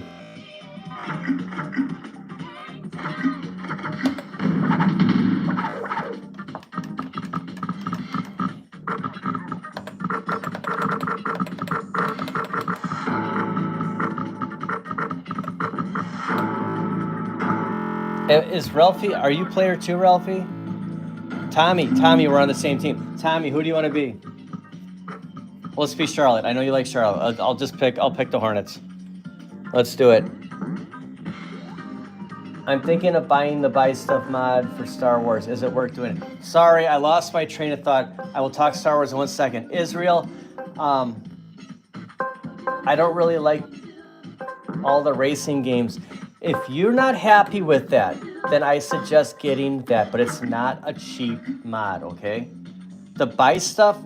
Is Ralphie, are you player 2, Ralphie? Tommy, we're on the same team. Tommy, who do you want to be? Let's be Charlotte. I know you like Charlotte. I'll pick the Hornets. Let's do it. I'm thinking of buying the Buy Stuff mod for Star Wars. Is it worth doing it? Sorry, I lost my train of thought. I will talk Star Wars in 1 second. Israel, I don't really like all the racing games. If you're not happy with that, then I suggest getting that, but it's not a cheap mod, okay? The Buy Stuff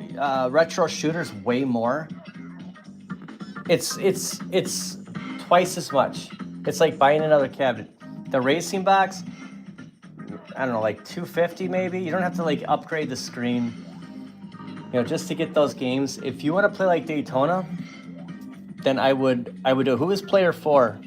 retro shooter's way more. It's twice as much. It's like buying another cabinet. The racing box, I don't know, like $250 maybe. You don't have to like upgrade the screen, you know, just to get those games. If you want to play like Daytona, then I would do. Who is player 4?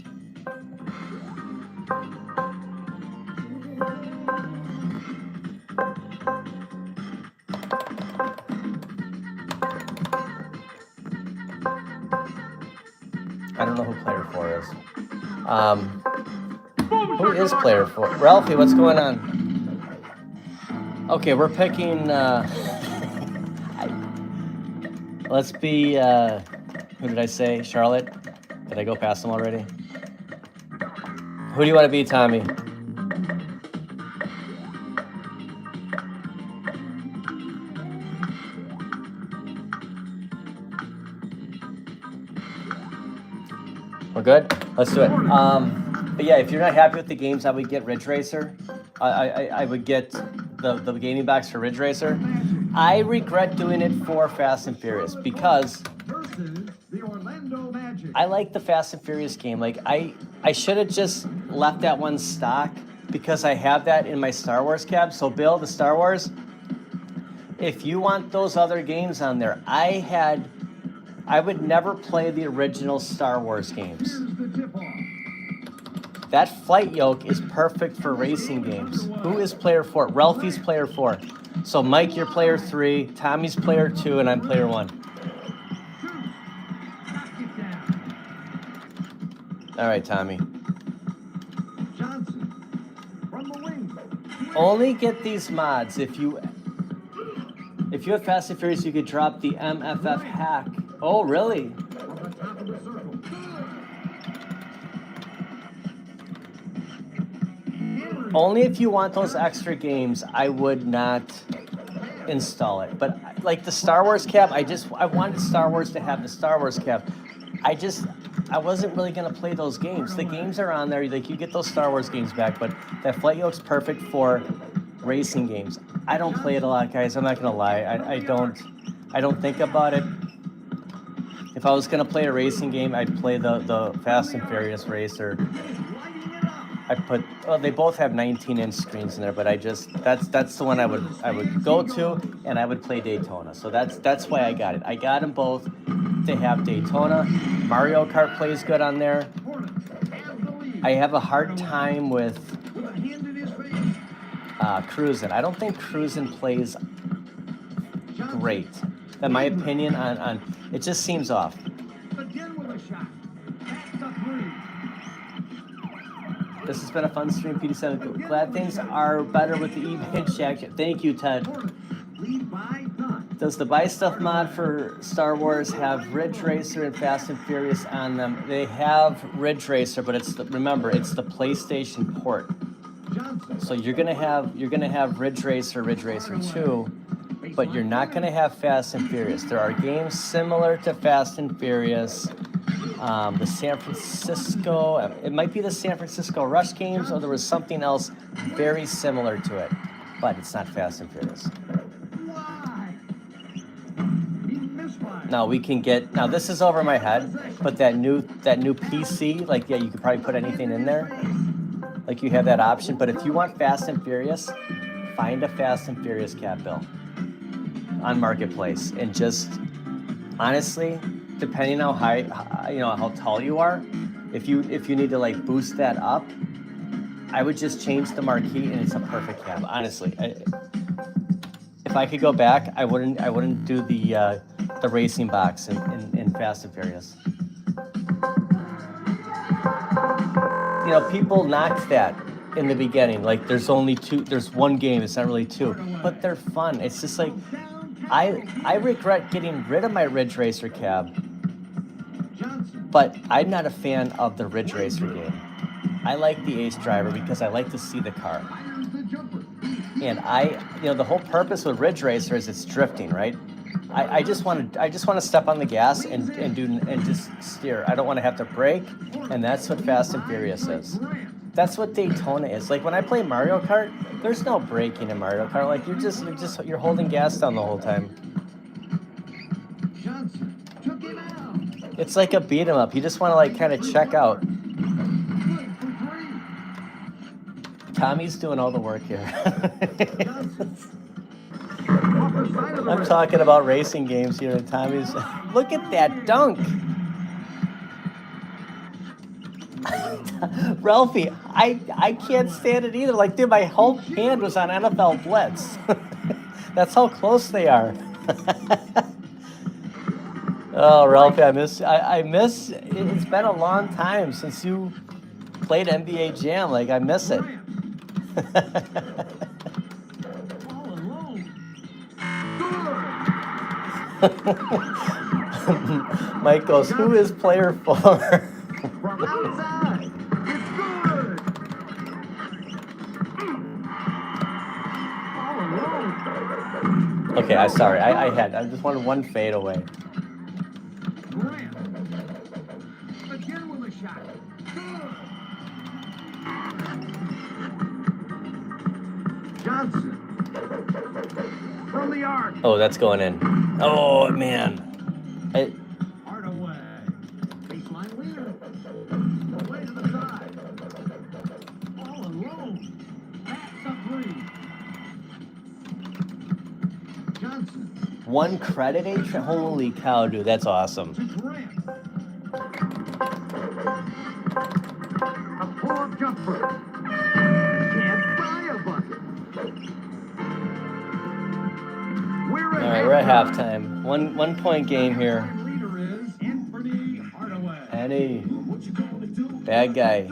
I don't know who player 4 is. Who is player 4? Ralphie, what's going on? Okay, we're picking... let's be... who did I say? Charlotte? Did I go past them already? Who do you want to be, Tommy? We're good? Let's do it. But yeah, if you're not happy with the games, I would get Ridge Racer. I would get the gaming box for Ridge Racer. I regret doing it for Fast and Furious because I like the Fast and Furious game. Like I should have just left that one stock because I have that in my Star Wars cab. So Bill, the Star Wars, if you want those other games on there, I would never play the original Star Wars games. That flight yoke is perfect for racing games. Who is player 4? Ralphie's player 4. So Mike, you're player 3, Tommy's player 2, and I'm player 1. All right, Tommy. Only get these mods if you have Fast and Furious, you could drop the MFF hack. Oh, really? Only if you want those extra games, I would not install it. But like the Star Wars cap. I wanted Star Wars to have the Star Wars cap. I wasn't really gonna play those games. The games are on there. Like you get those Star Wars games back, but that flight yoke's perfect for racing games. I don't play it a lot, guys. I'm not gonna lie. I don't think about it. If I was gonna play a racing game, I'd play the Fast and Furious racer. They both have 19-inch screens in there, but that's the one I would go to, and I would play Daytona. So that's why I got it. I got them both. They have Daytona. Mario Kart plays good on there. I have a hard time with Cruisin'. I don't think Cruisin' plays great. In my opinion, on it just seems off. This has been a fun stream, PD7. Glad things are better with the eBay jacket. Thank you, Ted. Does the Buy Stuff mod for Star Wars have Ridge Racer and Fast and Furious on them? They have Ridge Racer, but remember, it's the PlayStation port. So you're gonna have Ridge Racer 2, but you're not gonna have Fast and Furious. There are games similar to Fast and Furious. The San Francisco, it might be the San Francisco Rush games, or there was something else very similar to it, but it's not Fast and Furious. Now this is over my head, but that new PC, like, yeah, you could probably put anything in there. Like, you have that option, but if you want Fast and Furious, find a Fast and Furious cap bill on Marketplace, and just, honestly, depending on how tall you are, if you need to like boost that up, I would just change the marquee, and it's a perfect cab. Honestly, if I could go back, I wouldn't do the racing box in Fast and Furious. You know, people knocked that in the beginning. Like, there's one game. It's not really two, but they're fun. It's just like, I regret getting rid of my Ridge Racer cab. But I'm not a fan of the Ridge Racer game. I like the Ace Driver because I like to see the car. And the whole purpose with Ridge Racer is it's drifting, right? I just want to step on the gas and just steer. I don't want to have to brake, and that's what Fast and Furious is. That's what Daytona is. Like, when I play Mario Kart, there's no braking in Mario Kart. Like, you're holding gas down the whole time. It's like a beat 'em up. You just want to like kind of check out. Tommy's doing all the work here. I'm talking about racing games here, and Tommy's. Look at that dunk. Ralphie, I can't stand it either. Like, dude, my whole hand was on NFL Blitz. That's how close they are. Oh, Ralphie, I miss. It's been a long time since you played NBA Jam. Like, I miss it. Mike goes, who is player 4? From outside, it's good. All alone. Okay, I'm sorry. I just wanted one fade away. Again with a shot. Johnson. From the arc. Oh, that's going in. Oh, man. Hardaway. Baseline leader. Away to the side. All alone. That's a three. Johnson. One credit age? Holy cow, dude. That's awesome. To Grant. A pull-up jumper. Can't buy a bucket. All right, we're at halftime. One point game here. Leader is Anthony Hardaway. Eddie, What you gonna do? bad guy.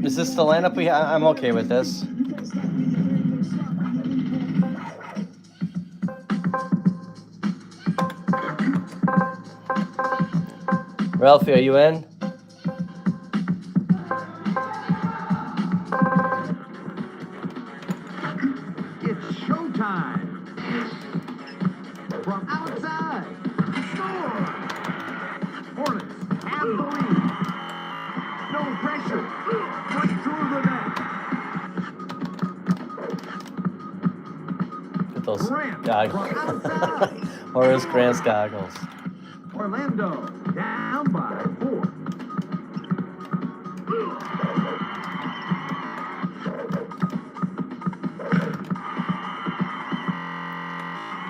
Is this the lineup we have? I'm okay with this. Ralphie, are you in? time. From outside. Score. Hornets have the lead. No pressure. Right through the net. Get those Grant goggles. from outside. Horace Grant's goggles. Orlando down by 4.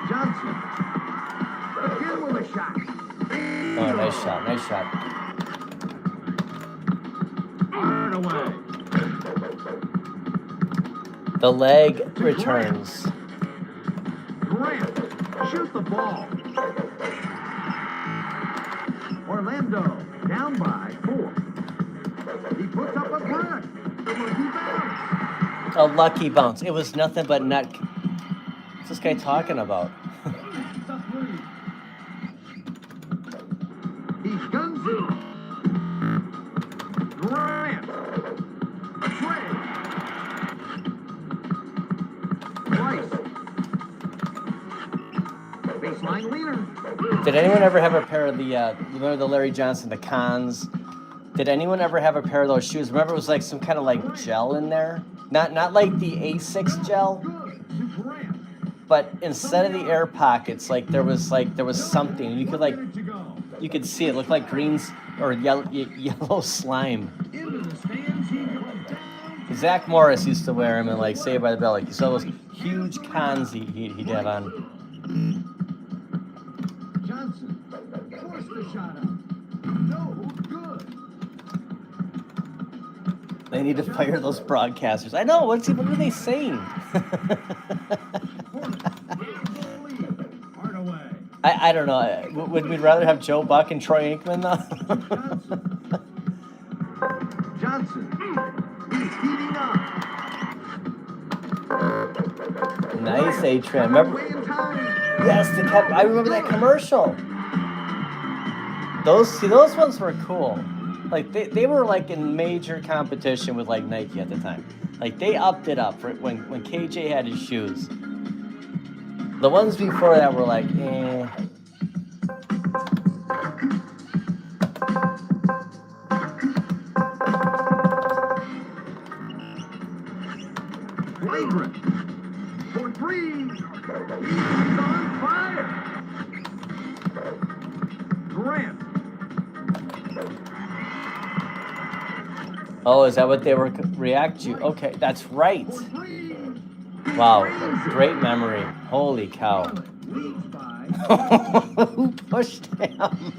Johnson again with a shot. Oh, nice shot, nice shot. Fired away. The leg returns. Grant, shoot the ball. Orlando down by 4. He puts up a punt. Lucky bounce. A lucky bounce. It was nothing but net. What's this guy talking about? He guns it. Grant. Trey. Price. Baseline leader. Did anyone ever have a pair of the, remember the Larry Johnson, the Cons? Did anyone ever have a pair of those shoes? Remember it was like some kind of like gel in there? Not like the A6 gel, but instead of the air pockets, like there was something. You could see it looked like greens or yellow slime. Zach Morris used to wear them and like Saved by the Bell. Like you saw those huge Cons he'd have on. Johnson forced the shot up. No good. They need to fire those broadcasters. I know. What are they saying? Hard away. I don't know. Would we rather have Joe Buck and Troy Aikman though? Johnson. He's heating up. Nice A-Tran. Remember? Yes, I remember that commercial. Those ones were cool. Like they were like in major competition with like Nike at the time. Like they upped it up for when KJ had his shoes. The ones before that were like, eh. Flagrant. For 3. He's on fire. Grant. Oh, is that what they were react to? Okay, that's right. Wow, great memory. Holy cow. Who pushed him?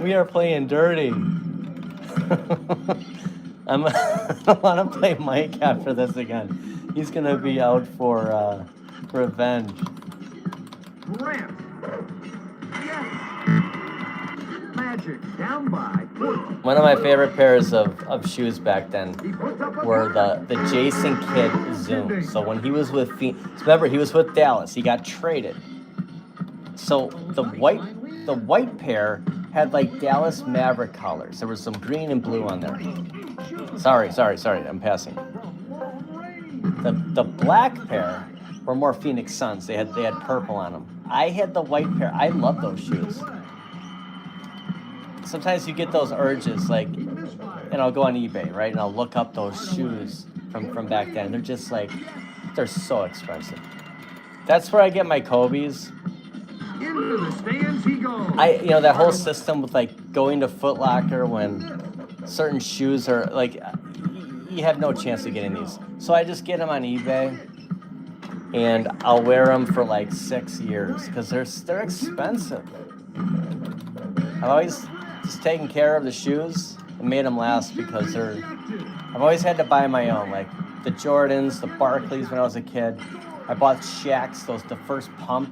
We are playing dirty. I want to play Mike after this again. He's going to be out for revenge. Grant. Yes. Magic down by 4. One of my favorite pairs of shoes back then were the Jason Kidd Zoom. So when he was with remember he was with Dallas, he got traded. So the white pair had like Dallas Maverick colors. There was some green and blue on there. Sorry, I'm passing. The black pair were more Phoenix Suns. They had purple on them. I had the white pair. I love those shoes. Sometimes you get those urges, like, and I'll go on eBay, right, and I'll look up those shoes from back then. They're just like, they're so expensive. That's where I get my Kobe's. Into the stands he goes. That whole system with like going to Foot Locker when certain shoes are like, you have no chance of getting these. So I just get them on eBay, and I'll wear them for like 6 years because they're expensive. I've always just taken care of the shoes and made them last because I've always had to buy my own, like the Jordans, the Barclays when I was a kid. I bought Shaq's, the first pump.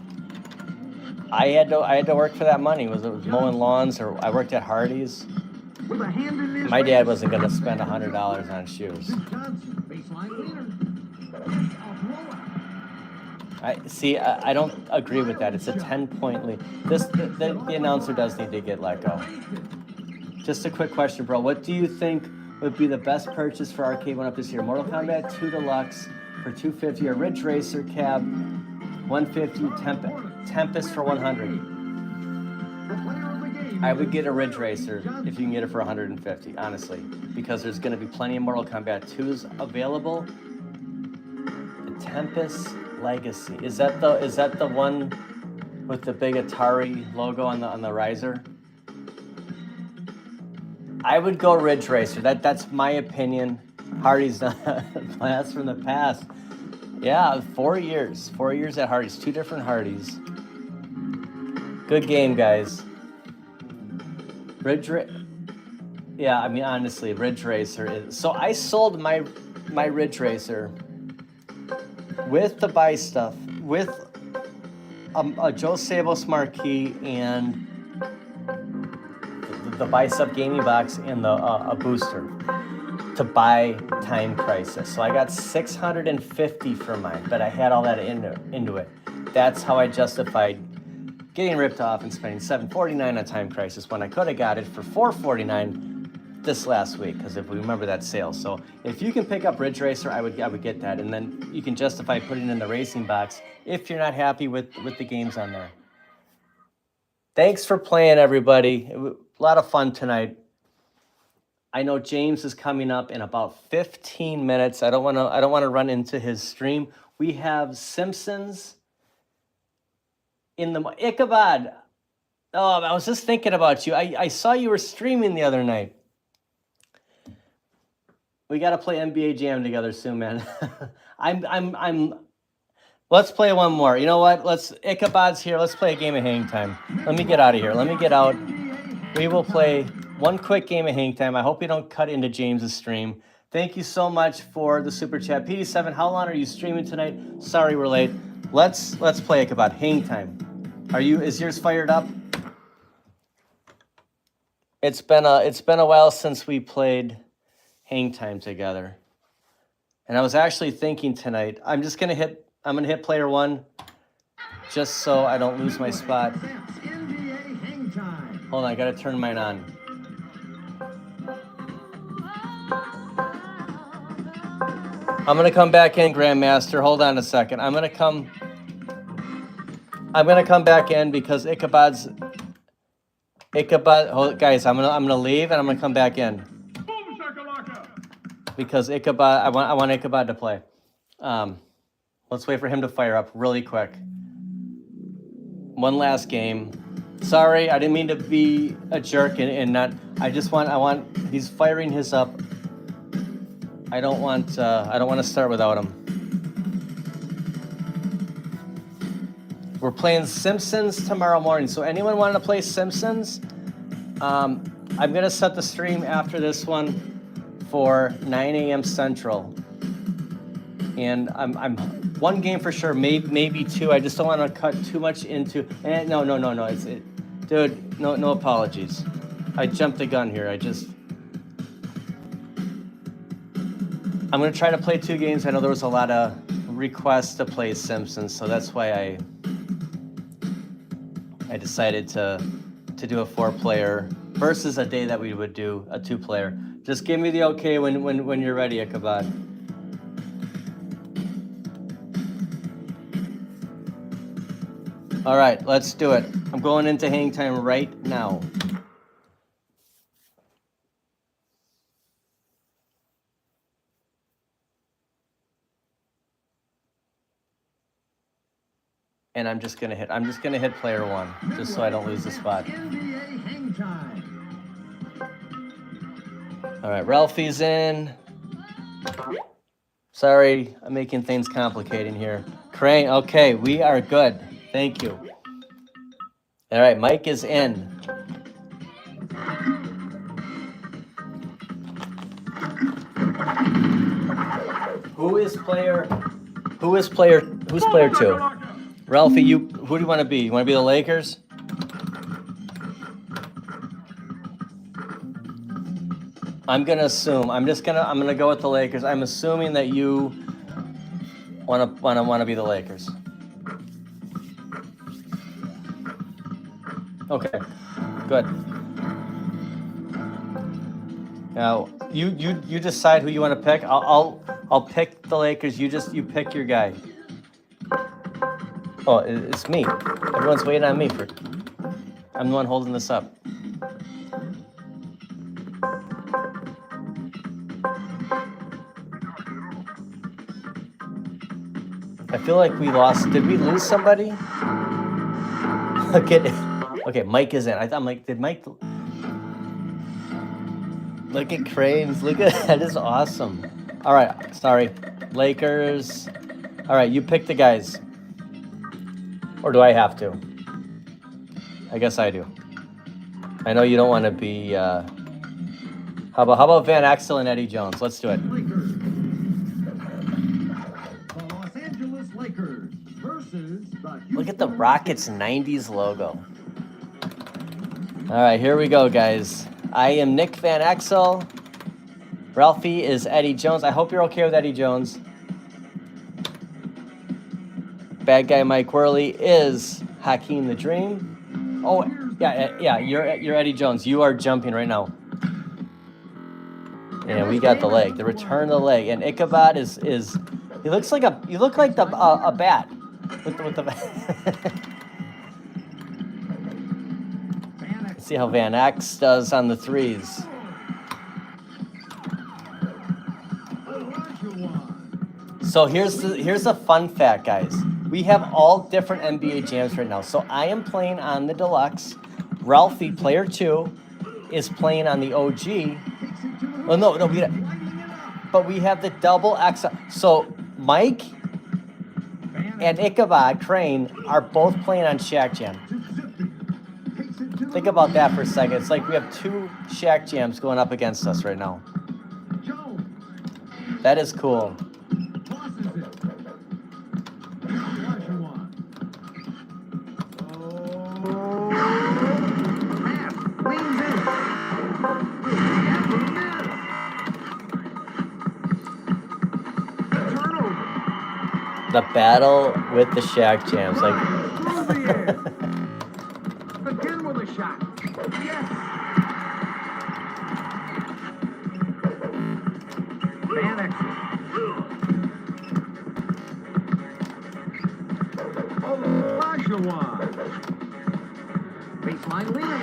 I had to work for that money. It was mowing lawns, or I worked at Hardee's. My dad wasn't going to spend $100 on shoes. I don't agree with that. It's a 10-point lead. The announcer does need to get let go. Just a quick question, bro. What do you think would be the best purchase for Arcade One Up this year? Mortal Kombat 2 Deluxe for $250, or Ridge Racer cab 150, Tempest for 100. I would get a Ridge Racer if you can get it for 150, honestly, because there's going to be plenty of Mortal Kombat 2s available. The Tempest Legacy, is that the one with the big Atari logo on the riser? I would go Ridge Racer. That's my opinion. Hardy's blast from the past. Yeah, 4 years. 4 years at Hardy's. 2 different Hardys. Good game, guys. Yeah, I mean, honestly, Ridge Racer is... So I sold my Ridge Racer with the buy stuff, with a Joe Sabos marquee and the buy stuff gaming box and a booster to buy Time Crisis. So I got $650 for mine, but I had all that into it. That's how I justified getting ripped off and spending $749 on Time Crisis when I could have got it for $449 this last week, because if we remember that sale. So if you can pick up Ridge Racer, I would get that, and then you can justify putting it in the racing box if you're not happy with the games on there. Thanks for playing, everybody. A lot of fun tonight. I know James is coming up in about 15 minutes. I don't want to run into his stream. We have Simpsons in the Ichabod. Oh, I was just thinking about you. I saw you were streaming the other night. We got to play NBA Jam together soon, man. Let's play one more. You know what? Ichabod's here. Let's play a game of Hang Time. Let me get out of here. Let me get out. We will play one quick game of Hang Time. I hope you don't cut into James's stream. Thank you so much for the super chat. PD7, how long are you streaming tonight? Sorry we're late. Let's play Ichabod. Hang Time. Is yours fired up? It's been a while since we played Hang Time together. And I was actually thinking tonight, I'm gonna hit player 1 just so I don't lose my spot. Hold on, I gotta turn mine on. I'm gonna come back in, Grandmaster. Hold on a second. I'm gonna come back in because Ichabod. Oh, guys, I'm gonna leave and I'm gonna come back in because Ichabod. I want Ichabod to play. Let's wait for him to fire up really quick. One last game. Sorry, I didn't mean to be a jerk and not. I want. He's firing his up. I don't want to start without him. We're playing Simpsons tomorrow morning. So anyone wanting to play Simpsons? I'm gonna set the stream after this one for 9 a.m. Central. And I'm one game for sure, maybe 2. I just don't want to cut too much into. No. Dude, no apologies. I jumped the gun here. I'm gonna try to play 2 games. I know there was a lot of requests to play Simpsons, so that's why I decided to do a 4-player versus a day that we would do a 2-player. Just give me the okay when you're ready, Ichabod. All right, let's do it. I'm going into Hang Time right now. And I'm just gonna hit player 1, just so I don't lose the spot. All right, Ralphie's in. Sorry, I'm making things complicated here. Crane, okay, we are good. Thank you. All right, Mike is in. Who's player 2? Ralphie, who do you want to be? You want to be the Lakers? I'm gonna assume. I'm gonna go with the Lakers. I'm assuming that you wanna be the Lakers. Okay, good. Now you decide who you want to pick. I'll pick the Lakers. You pick your guy. Oh, it's me. Everyone's waiting on me for. I'm the one holding this up. I feel like we lost. Did we lose somebody? Okay, Mike is in. I'm like, did Mike? Look at Cranes. Look at that. Is awesome. All right, sorry, Lakers. All right, you pick the guys. Or do I have to? I guess I do. I know you don't want to be. How about Van Exel and Eddie Jones? Let's do it. Los Angeles Lakers versus the Look at the Rockets 90s logo. All right, here we go, guys. I am Nick Van Exel. Ralphie is Eddie Jones. I hope you're okay with Eddie Jones. Bad guy Mike Worley is Hakeem the Dream. Oh, yeah. You're Eddie Jones. You are jumping right now. And we got the leg, the return of the leg. And Ichabod is he looks like you look like a bat with the Let's see how Van X does on the threes. So here's a fun fact, guys. We have all different NBA jams right now. So I am playing on the deluxe. Ralphie, player 2, is playing on the OG. Oh no, but we have the double X. So Mike and Ichabod Crane are both playing on Shaq Jam. Think about that for a second. It's like we have 2 Shaq Jams going up against us right now. That is cool. The battle with the Shaq Jams, like. Again with a shot. Yes. Van Exel. Baseline lead.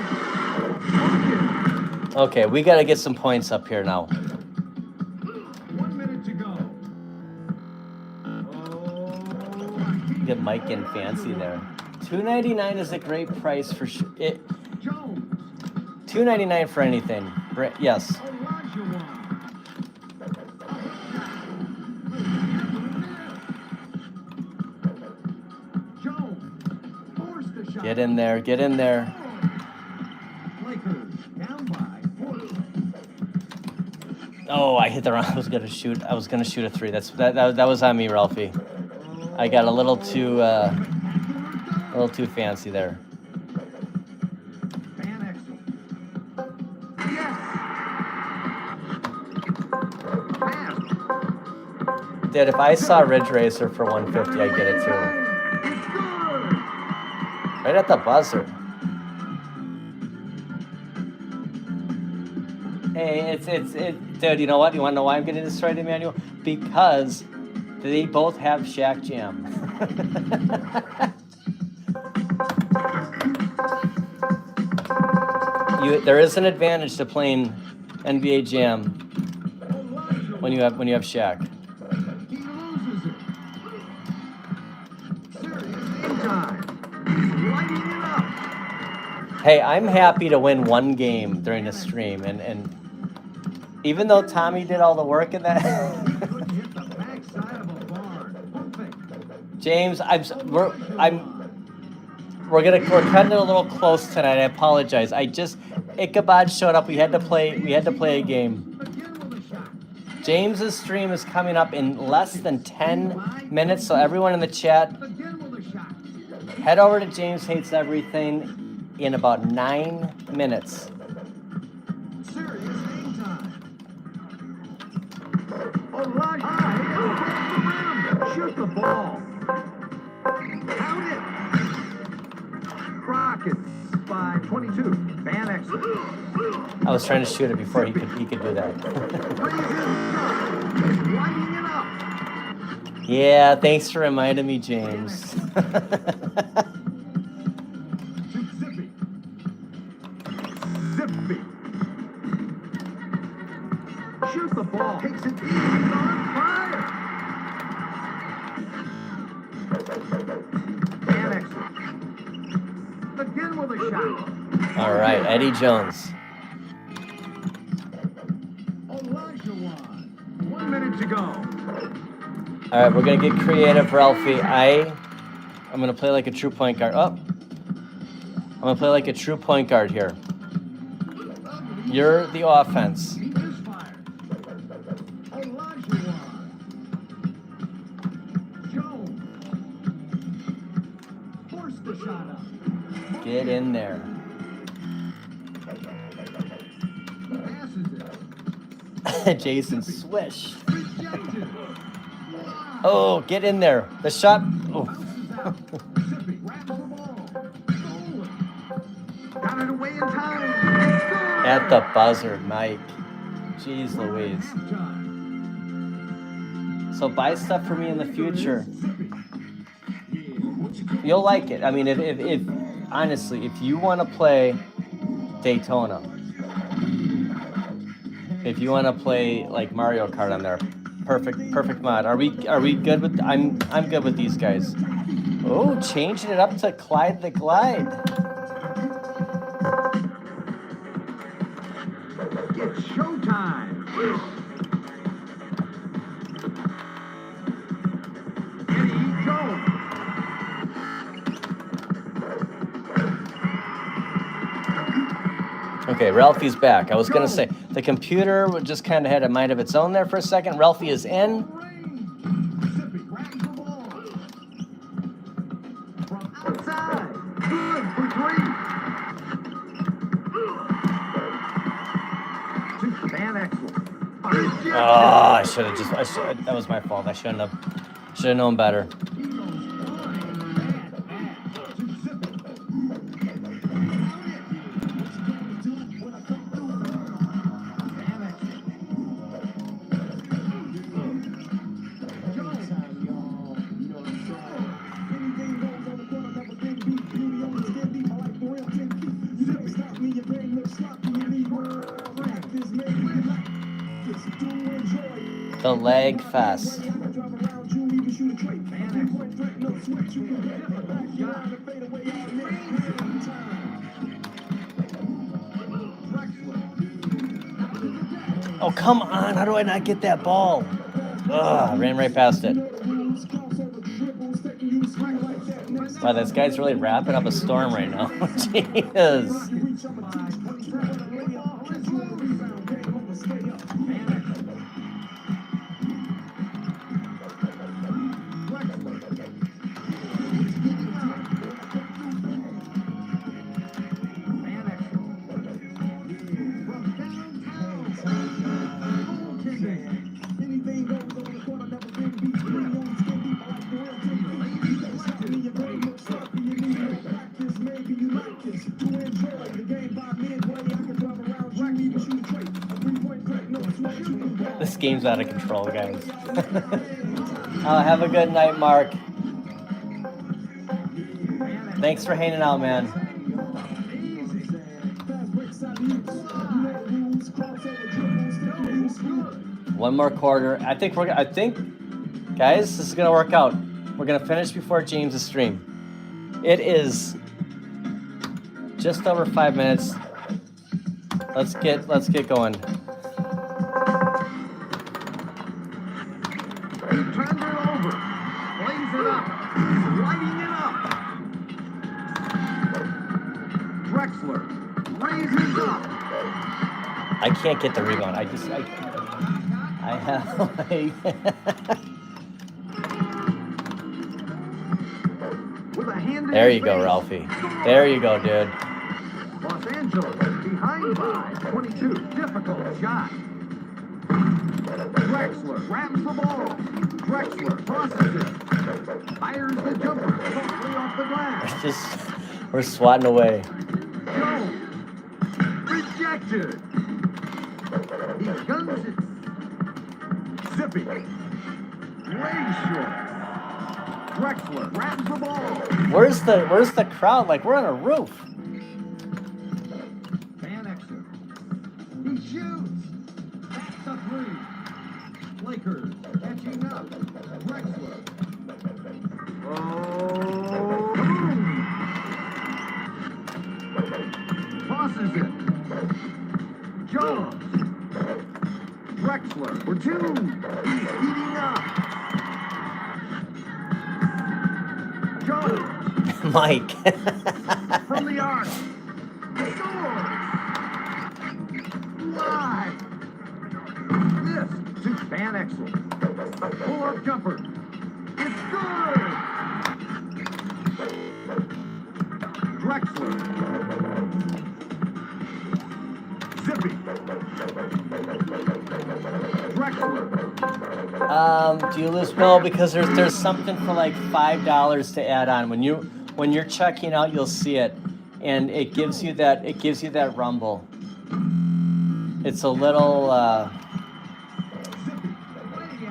Okay, we got to get some points up here now. 1 minute to go. Get Mike in fancy there. $2.99 is a great price for it. $2.99 for anything. Yes. Get in there. Get in there. Oh, I hit the wrong. I was gonna shoot a 3. That was on me, Ralphie. I got a little too fancy there. Dude, if I saw Ridge Racer for 150, I'd get it too. Right at the buzzer. Hey, it's dude, you know what? You want to know why I'm getting this right, Emmanuel? Because they both have Shaq Jam. There is an advantage to playing NBA Jam when you have Shaq. Hey, I'm happy to win one game during the stream, and even though Tommy did all the work in that, James, we're cutting it a little close tonight. I apologize. Ichabod showed up. We had to play a game. James's stream is coming up in less than 10 minutes, so everyone in the chat, head over to James Hates Everything in about 9 minutes. Shoot the ball. Count it. Rockets by 22. Van Exel. I was trying to shoot it before he could do that. Yeah, thanks for reminding me, James. Zippy. Zippy. Shoot the ball. Takes it easy. He's on fire. Annexer. Again with a shot. All right, Eddie Jones. Elijah 1 minute to go. All right, we're gonna get creative, Ralphie. I'm gonna play like a true point guard. Oh, I'm gonna play like a true point guard here. You're the offense. Get in there. Jason, swish. Oh, get in there. The shot. Oh. Got it away in time. At the buzzer, Mike. Jeez Louise. So buy stuff for me in the future. You'll like it. I mean, if honestly, if you want to play Daytona, if you want to play like Mario Kart on there, perfect mod. Are we good with? I'm good with these guys. Oh, changing it up to Clyde the Glide. It's showtime. Eddie Jones. Okay, Ralphie's back. I was gonna say the computer just kind of had a mind of its own there for a second. Ralphie is in. From outside. Good for three. To Van Exel. Oh, I should have just. That was my fault. I shouldn't have. Should have known better. The leg fest. Oh, come on. How do I not get that ball? Ugh, I ran right past it. Wow, this guy's really wrapping up a storm right now. Jeez. This game's out of control, guys. Have a good night, Mark. Thanks for hanging out, man. One more quarter. I think, guys, this is gonna work out. We're gonna finish before James' stream. It is just over 5 minutes. Let's get going. He turns it over. Lays it up. Lighting it up. Drexler raises up. I can't get the rebound. I have With a hand There you go, Ralphie. There you go, dude. Los Angeles behind by 22. Difficult shot. Drexler grabs the ball. Drexler crosses it. Fires the jumper softly off the glass. We're swatting away. Jones. Rejected. He guns it. Zippy. Way short. Drexler grabs the ball. Where's the crowd? Like we're on a roof. Van Exel. He shoots. That's the three. Lakers catching up. Drexler. Oh, boom. Tosses it. Jones. Drexler for two. He's heating up. Jones. Mike. From the arc. Scores. Live. This to Van Exel. A pull-up jumper. It's good. Drexler. Zippy. Drexler. Do you lose? No, because there's something for like $5 to add on. When you're checking out, you'll see it, and it gives you that rumble. It's a little. I'm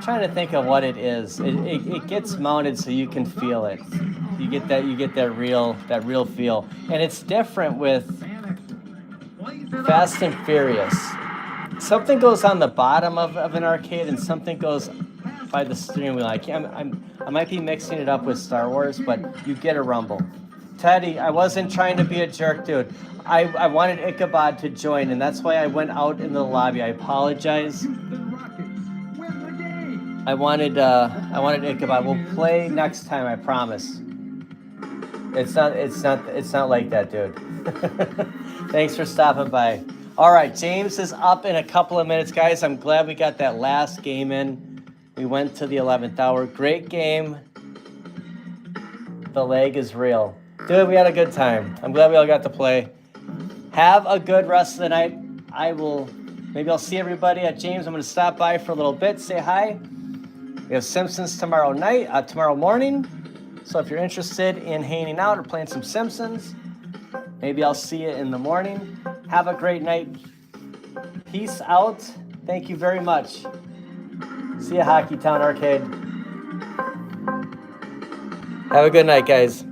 trying to think of what it is. It gets mounted so you can feel it. You get that real feel, and it's different with Fast and Furious. Something goes on the bottom of an arcade, and something goes by the steering wheel. I might be mixing it up with Star Wars, but you get a rumble. Teddy, I wasn't trying to be a jerk, dude. I wanted Ichabod to join, and that's why I went out in the lobby. I apologize. I wanted Ichabod. We'll play next time, I promise. It's not like that, dude. Thanks for stopping by. All right, James is up in a couple of minutes, guys. I'm glad we got that last game in. We went to the 11th hour. Great game. The leg is real. Dude, we had a good time. I'm glad we all got to play. Have a good rest of the night. Maybe I'll see everybody at James. I'm going to stop by for a little bit, say hi. We have Simpsons tomorrow morning. So if you're interested in hanging out or playing some Simpsons, maybe I'll see you in the morning. Have a great night. Peace out. Thank you very much. See you, Hockey Town Arcade. Have a good night, guys.